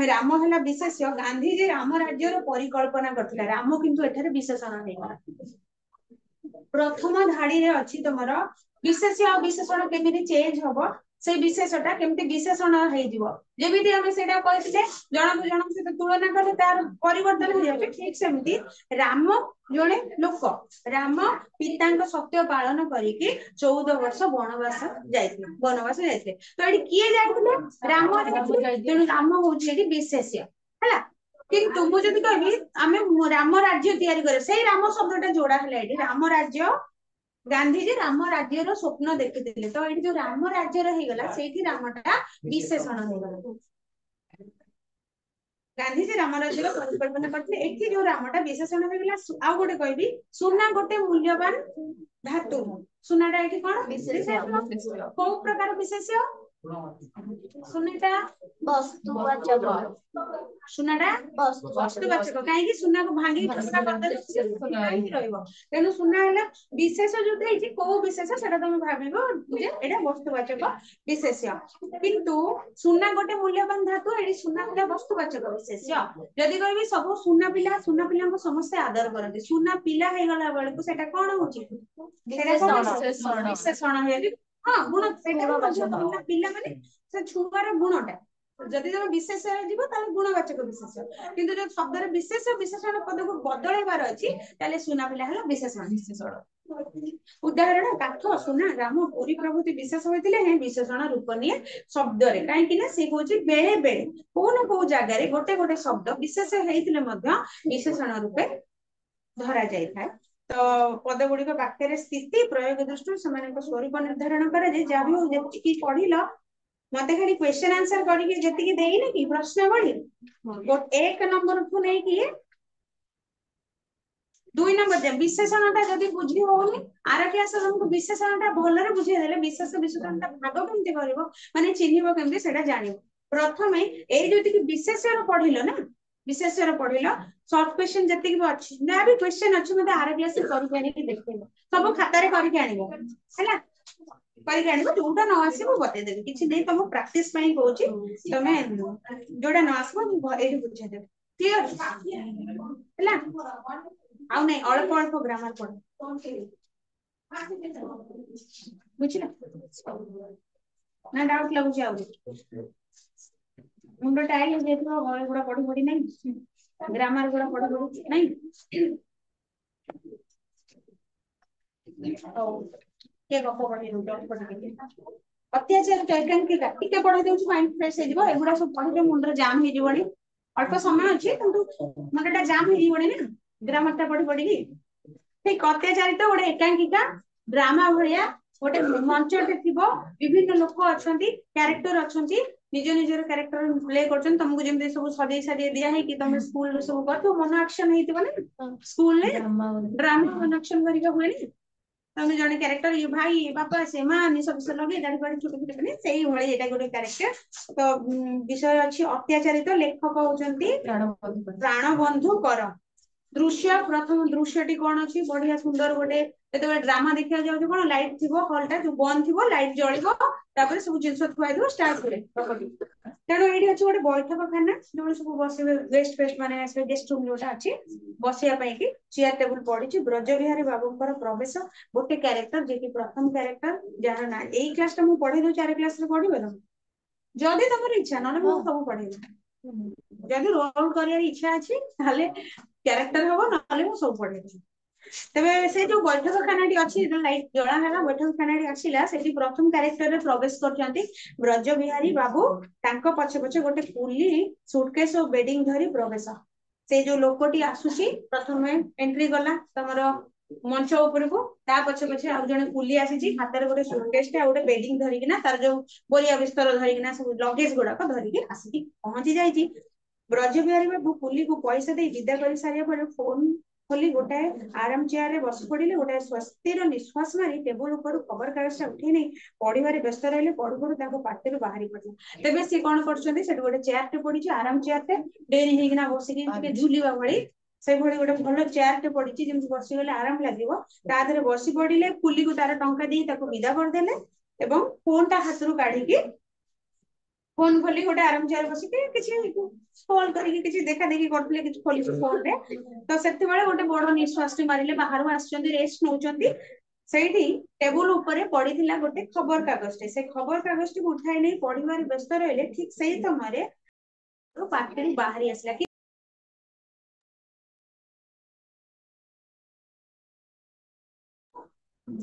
ରାମ ହେଲା ବିଶେଷ୍ୟ ଗାନ୍ଧୀଜୀ ରାମ ରାଜ୍ୟର ପରିକଳ୍ପନା କରିଥିଲା ରାମ କିନ୍ତୁ ଏଠାରେ ବିଶେଷଣ ହେଇଗଲା ପ୍ରଥମ ଧାଡିରେ ଅଛି ତମର ବିଶେଷ୍ୟ ଆଉ ବିଶେଷଣ କେମିତି ଚେଞ୍ଜ ହବ ସେଇ ବିଶେଷଟା କେମିତି ବିଶେଷଣ ହେଇଯିବ ଯେମିତି ଆମେ ସେଇଟା କହିଥିଲେ ଜଣକୁ ଜଣଙ୍କ ସହିତ ତୁଳନା କଲେ ତାର ପରିବର୍ତ୍ତନ ହେଇଯାଉଛି ଠିକ ସେମିତି ରାମ ଜଣେ ଲୋକ ରାମ ପିତାଙ୍କ ସତ୍ୟ ପାଳନ କରିକି 14 ବର୍ଷ ବନବାସ ଯାଇଥିଲେ ତ ଏଠି କିଏ ଯାଇଥିଲେ ରାମ ତେଣୁ ରାମ ହଉଛି ଏଠି ବିଶେଷ୍ୟ ହେଲା କିନ୍ତୁ ମୁଁ ଯଦି କହିବି ଆମେ ରାମ ରାଜ୍ୟ ତିଆରି କରିବା ସେଇ ରାମ ଶବ୍ଦଟା ଯୋଡା ହେଲା ଏଠି ରାମ ରାଜ୍ୟ ଗାନ୍ଧୀଜୀ ରାମ ରାଜ୍ୟର ସ୍ୱପ୍ନ ଦେଖିଥିଲେ ତ ଏଠି ଯୋଉ ରାମ ରାଜ୍ୟର ହେଇଗଲା ସେଇଠି ରାମଟା ବିଶେଷଣ ହେଇଗଲା ଗାନ୍ଧୀଜୀ ରାମ ରାଜ୍ୟର ପରିକଳ୍ପନା କରିଥିଲେ ଏଠି ଯୋଉ ରାମଟା ବିଶେଷଣ ହେଇଗଲା ଆଉ ଗୋଟେ କହିବି ସୁନା ଗୋଟେ ମୂଲ୍ୟବାନ ଧାତୁ ସୁନାଟା ଏଠି କଣ ବିଶେଷ କୋଉ ପ୍ରକାର ବିଶେଷ ସୁନାଟା
ବସ୍ତୁବାଚକ
ସୁନାଟା ବସ୍ତୁବାଚକ କାହିଁକି ସୁନାକୁ ଭାଙ୍ଗିକି ରହିବ ତେଣୁ ସୁନା ହେଲା ବିଶେଷ ଯୋଉଟା ହେଇଛି କୋଉ ବିଶେଷ ସେଟା ତମେ ଭାବିବ ଯେ ଏଇଟା ବସ୍ତୁବାଚକ ବିଶେଷ୍ୟ କିନ୍ତୁ ସୁନା ଗୋଟେ ମୂଲ୍ୟବାନ ଧାତୁ ଏଠି ସୁନା ହେଲା ବସ୍ତୁବାଚକ ବିଶେଷ୍ୟ ଯଦି କହିବି ସବୁ ସୁନା ପିଲାଙ୍କୁ ସମସ୍ତେ ଆଦର କରନ୍ତି ସୁନା ପିଲା ହେଇଗଲା ବେଳକୁ ସେଟା କଣ ହଉଛି ବିଶେଷଣ ହେଇଯାଉଛି ହଁ ଗୁଣ ସେଇଟା ପିଲା ମାନେ ସେ ଛୁଆର ଗୁଣଟା ଯଦି ତମେ ବିଶେଷ ଯିବ ତାହେଲେ ଗୁଣବାଚକ ବିଶେଷ କିନ୍ତୁ ଯଦି ଶବ୍ଦରେ ବିଶେଷଣ ପଦକୁ ବଦଳେଇବାର ଅଛି ତାହେଲେ ସୁନା ପିଲା ହେଲା ବିଶେଷଣ ଉଦାହରଣ କାଠ ସୁନା ରାମ ପୁରୀ ପ୍ରଭୃତି ବିଶେଷ ହୋଇଥିଲେ ହିଁ ବିଶେଷଣ ରୂପ ନିଏ ଶବ୍ଦରେ କାହିଁକି ନା ସେ କହୁଛି ବେଳେ ବେଳେ କୋଉ ନା କୋଉ ଜାଗାରେ ଗୋଟେ ଗୋଟେ ଶବ୍ଦ ବିଶେଷ ହେଇଥିଲେ ମଧ୍ୟ ବିଶେଷଣ ରୂପେ ଧରା ଯାଇଥାଏ ତ ପଦ ଗୁଡିକ ବାକ୍ୟରେ ସ୍ଥିତି ପ୍ରୟୋଗ ଦୃଷ୍ଟିରୁ ସେମାନଙ୍କ ସ୍ୱରୂପ ନିର୍ଦ୍ଧାରଣ କରାଯାଏ ଯାହା ବି ହଉ ଯେତିକି ପଢିଲ ମତେ ଖାଲି କ୍ୱେଶ୍ଚନ ଆନ୍ସର କରିକି ଯେତିକି ଦେଇନି କି ପ୍ରଶ୍ନାବଳୀ 1 ନମ୍ବରଠୁ ନେଇକି 2 ନମ୍ବର ବିଶେଷଣ ଟା ଯଦି ବୁଝି ହଉନି ଆର କ୍ଲାସ ତମକୁ ବିଶେଷଣ ଟା ଭଲରେ ବୁଝେଇଦେଲେ ବିଶେଷଣ ଟା ଭାଗ କେମିତି କରିବ ମାନେ ଚିହ୍ନିବ କେମିତି ସେଇଟା ଜାଣିବ ପ୍ରଥମେ ଏଇ ଯୋଉତିକି ବିଶେଷଣ ପଢିଲ ନା ବିଶେଷଣ ପଢିଲ ସର୍ଟ କ୍ୱେଶ୍ଚନ ଯେତିକି ବି ଅଛି ଯାହା ବି କ୍ୱେଶ୍ଚନ ଅଛି ମତେ ଆର କ୍ଲାସରେ କରିକି ଆଣିକି ଦେଖେଇବ ସବୁ ଖାତାରେ କରିକି ଆଣିବ ହେଲା କରିକି ଆଣିବ ଯୋଉଟା ନ ଆସିବ ବତେଇଦେବି କିଛି ନାହିଁ ତମ ପ୍ରାକ୍ଟିସ ପାଇଁ କହୁଛି ତମେ ଯୋଉଟା ନ ଆସିବ ମୁଁ ଏଇଠି ବୁଝେଇଦେବି କ୍ଲିୟର ହେଲା ଆଉ ନାଇଁ ଅଳ୍ପ ଗ୍ରାମାର ପଢ ବୁଝିଲ ନା ଡାଉଟ ଲାଗୁଛି ଆଉ ମୁଣ୍ଡ ଟାଇଲ ହେଇଯାଇଥିବ ବହି ଗୁଡା ପଢି ନାହିଁ ଗ୍ରାମାର ଗୁଡା ପଢି ନାଇଁ ହଉ କିଏ ଗପ ପଢେଇ ଅତ୍ୟାଚାର ଐକାଙ୍କିକା ଟିକେ ପଢେଇ ଦଉଛି ମାଇଣ୍ଡ ଫ୍ରେଶ ହେଇଯିବ ଏଗୁଡା ସବୁ ପଢିଲେ ମୁଣ୍ଡରେ ଜାମ୍ ହେଇଯିବଣି ଅଳ୍ପ ସମୟ ଅଛି କିନ୍ତୁ ମୁଣ୍ଡଟା ଜାମ୍ ହେଇଯିବଣି ନା ଗ୍ରାମାର ଟା ପଢିକି ଠିକ ଅତ୍ୟାଚାରିତ ଗୋଟେ ଏକାଙ୍କିକା ଡ୍ରାମା ଭଳିଆ ଗୋଟେ ମଞ୍ଚଟେ ଥିବ ବିଭିନ୍ନ ଲୋକ ଅଛନ୍ତି କ୍ୟାରେକ୍ଟର ଅଛନ୍ତି ନିଜ ନିଜର କ୍ୟାରେକ୍ଟର ପ୍ଲେ କରୁଛନ୍ତି ତମକୁ ଯେମିତି ସବୁ ସଜେଇ ଦିଆ ହେଇକି ତମେ ସ୍କୁଲରେ ସବୁ କରୁଥିବ ମନ ଆକ୍ସନ ହେଇଥିବ ନା ସ୍କୁଲରେ ଡ୍ରାମା ମନ ଆକ୍ସନ କରିକା ହୁଏନି ତମେ ଜଣେ କ୍ୟାରେକ୍ଟର ଇଏ ଭାଇ ବାପା ସେମାନେ ସବୁ ଲଗେଇ ଦାଢି ଫାଢି ଛୋଟ ସେଇଭଳି ଏଇଟା ଗୋଟେ କ୍ୟାରେକ୍ଟର ତ ବିଷୟ ଅଛି ଅତ୍ୟାଚାରିତ ଲେଖକ ହଉଛନ୍ତି ପ୍ରାଣବନ୍ଧୁ କର दृश्य प्रथम दृश्यटी कौन अच्छी बढ़िया सुंदर गोटे जो ड्रामा देखा जाऊँ कौन लाइट थी हॉल टा जो बंद थी लाइट जलिब सब जिन थुआ स्टार्ट हुए तेणु ये अच्छे गोटे बैठक खाना जो सब बस गेस्ट फेस्ट मैंने गेस्ट रूम जोटा अच्छी बसवाई कि चेयर टेबुल पड़ी ब्रज बिहारी बाबूंकर प्रवेश गोटे क्यारेक्टर जे कि प्रथम क्यारेक्टर जार ना यही क्लास मुझे पढ़े दो 4 क्लास पढ़े तुम जदि तुम इच्छा ना सब पढ़े जदि रोल कर इच्छा अच्छी क्यारेक्टर हम ना सब पढ़े तेरे से जो बैठक खाना अच्छी लाइट जला है बैठक खाना आसला से प्रथम क्यारेक्टर रे प्रवेश कर ब्रज बिहारी बाबू पछे पछे गोटे पुली सुटकेस और बेडिंग धरी प्रवेश से जो लोकटी आसुची प्रथम एंट्री गला तमर मंच उपर को पछे पछे आ जने पुली आसी हाथ में गोटे सुटकेस गोटे बेडिंग धरिकिना तार जो बोरिया बिस्तर धरिकिना सब लगेज गुड़ाक धरिकी आसिकी पहुंची जाइए ब्रज बिहारी बाबू पुली को पैसा दे विदा कर सारे फोन खोली गोटाए आराम चेयर रे बस पड़े गोटाए स्वस्तिर निश्वास मारी टेबुल ऊपर खबर कागज उठे नहीं पढ़ार व्यस्त रहे पढ़ू पढ़ू पार्टी बाहरी पड़ला तेज सी कौन कर गोटे चेयर टे पड़ी आराम चेयर टे डेरी होना बसिक झुलवा भाई से भाई गोटे भल चेयर टे पड़ी जमी बसीगले आराम लगे बसी पड़े पुली को तार टंका दी विदा करदे फोन टा हाथ काढ़ी फोन खोली गोटे आराम चेयर बसिक कॉल करके देखा देखी करते खोली फोन रे तो से गोटे बड़ निश्वास मारे बाहर रेस्ट नौ टेबुल ऊपर पड़ी गोटे खबर कागज से खबर कागज टी उठाई नहीं पढ़ार व्यस्त रहे ठीक से समय पार्टी बाहरी आसला कि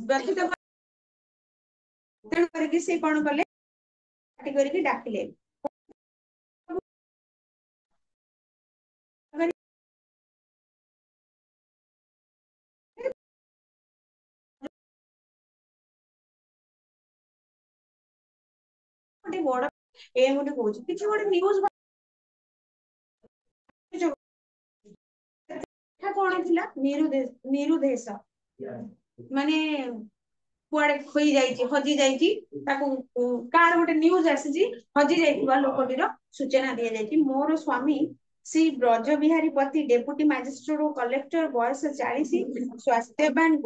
व्यथित तेणु करके से कौन कले करके डाकिले बड़ ए गोटे कहूँ किसी गोटे न्यूज कौन थी निरुदेश माने कुआडे खोई जाइए हजि जाइए कार गोटे न्यूज आसी हजि जाइए लोकटीर सूचना दि जाइए मोर स्वामी श्री ब्रज बिहारी पति डेपुटी मजिस्ट्रेट और कलेक्टर बयस 40 स्वास्थ्यवान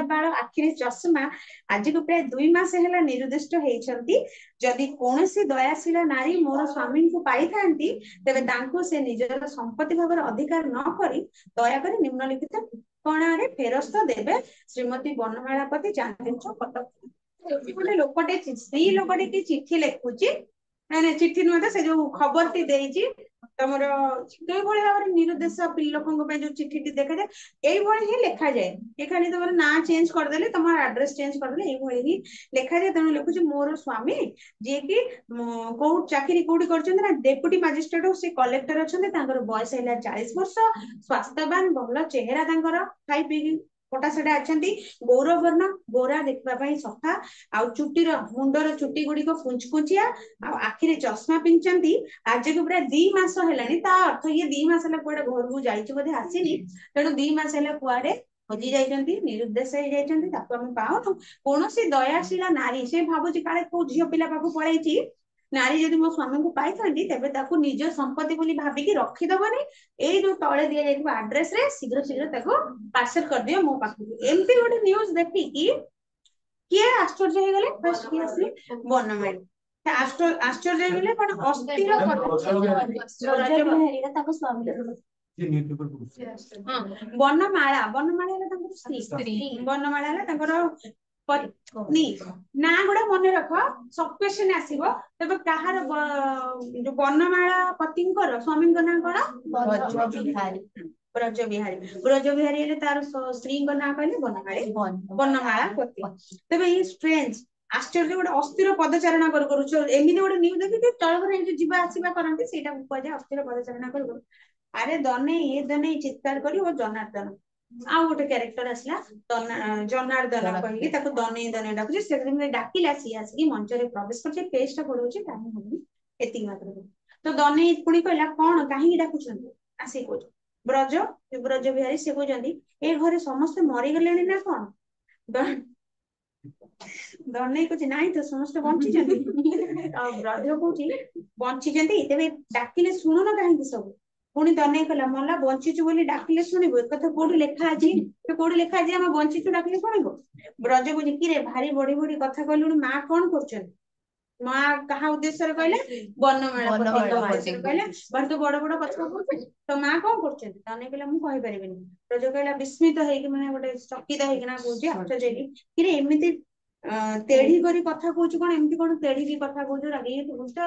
बाल आखिरी चश्मा आज को प्राय 2 मास है निरुदिष्ट होती जदि कौन दयाशील नारी मोर स्वामी को पाई था तेरे से निजर संपत्ति भाव अधिकार न करी दयाक निम्नलिखित कणारे फेरस्त देवे श्रीमती बनमाला पति चांदीचौक कटक गोटे लोकटे स्त्री लोकटे कि चिठी लिखुची मैंने चिठी नुहे से जो खबर टी देइची तमर कई भाई भाव निरुद्देश लोकों जो चिठी देखा जाए यही ही लिखा जाए ये खाली तुम ना चेंज करदे तुम एड्रेस चेंज करदे ही लिखा जाए तेणु लिखुची मोर स्वामी जी कि कौ चाकरी कौटी कर डेपुटी मजिस्ट्रेट से कलेक्टर अच्छा बयस है 40 वर्ष स्वास्थ्यवान भल चेहरा खाई पी कोटा सेटा अच्छा गौरवर्ण गोरा देखा सफा आ चुटीर मुंडर चुटी गुड़िक कुंचकुचिया आखिरी चश्मा पिंधि आज को प्राय 2 मास है अर्थ ये 2 मास है कौड़े घर को जाइए आसीनी तेणु 2 मास है कौड़े हजि जाइए निरुद्देश हो पाऊनु कौन दयाशील नारी से भावुची काले कौ झील पिला पाक पलैची नारी जदि मो स्वामी को पाई था निज संपत्ति बोली भाविकी रखीदबनी ये जो तले दि जाइए आड्रेस रे शीघ्र शीघ्र पार्सल कर दियो मो पाखु एमती गोटे न्यूज देखिकी किए आश्चर्य हो गले फर्स्ट किए आसले बनमाली आश्चर्य हो गले पण अस्थिर बनमाला बनमाला स्त्री बनमाला पत्नी ना गुड़ा मन रख सब क्वेश्चन आसीबो तबे कहार जो बनमाला पतिंकर स्वामी ना कौन ब्रज बिहारी तार स्त्री ना कहले बनमाली बनमाला पति तबे ये स्ट्रेंज आश्चर्य गोटे अस्थिर पदचारणा एमती गोटे न्यूज देखिए तल जीवा आसवा करती से कहुए अस्थिर पदचारणा कर अरे दने ये दने चित्कार कर जनार्दन आ गोटे क्यारेक्टर आसला जनार्दन कही दने दने डाकुचे से डाकिला सी आसिक मंच रे प्रवेश कर पेज टा पड़ोचे टाइम होनी एति मात्र तो दने पुणी कहला कौन कहीं डाकुछन आसी को ब्रज ब्रज बिहारी से कहते ए घरे समस्ते मरी गले ना कौन दने कुछ नहीं तो समस्ते बंची ब्रज कौच बंची तेरे डाकिले शुणुन कहीं सब पुणी तने कहला मला बंचिचु बोली डाकिले शुणिबो ए कथा कोडी लेखा अछि तो कोडी लेखा अछि हम बंचिचु डाकिले शुणिबो ब्रज बुझी कि रे भारी बड़ी बड़ी कथा कहलुनी मां कोन करछन मां कहा उद्देश्य रे कहले बनमेला उद्देश्य रे कहले बड़ तो बड़ बड़ कथा कहछन तो मां कोन करछन तने कहला मु कहि परिबिनी ब्रज कहला विस्मित है कि माने गोटे चकित है कि ना कहूची आश्चर्य कि रे एमिति तेढ़ी करी कथा कहूची कोन एमिति कोन तेढ़ी की कथा कहूची रागी तू तो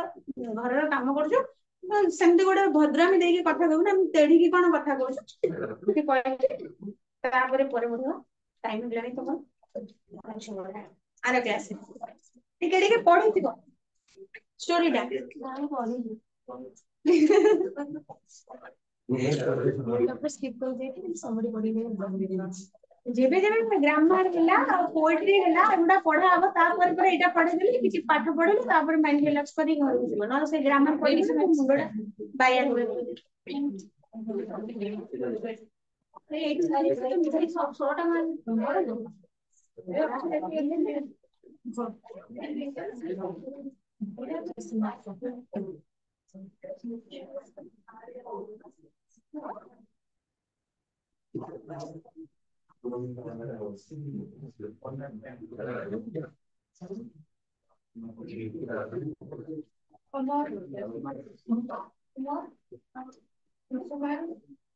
घर काम करछु सेमती गोटे भद्रामी देकी कथा कहू ना तेढ़ी की कौन कथा कहू तापर पर बढ़िया टाइम हेलानी तुम आर क्लास टिके टिके पढिथिबो स्टोरी डा
स्किप कर देती समरी पड़ी
जेबे जेबे ग्रामर होला पोएट्री होला एटा पढा हबो तापर पर एटा पढे देली किछि पाठ पढे तापर माइंड रिलैक्स करी घर जिवो न से ग्रामर पढी से मुंडा बाया हुए ए सारी तो मिठाई सब 100 टका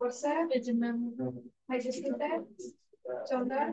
वर्षा चंदन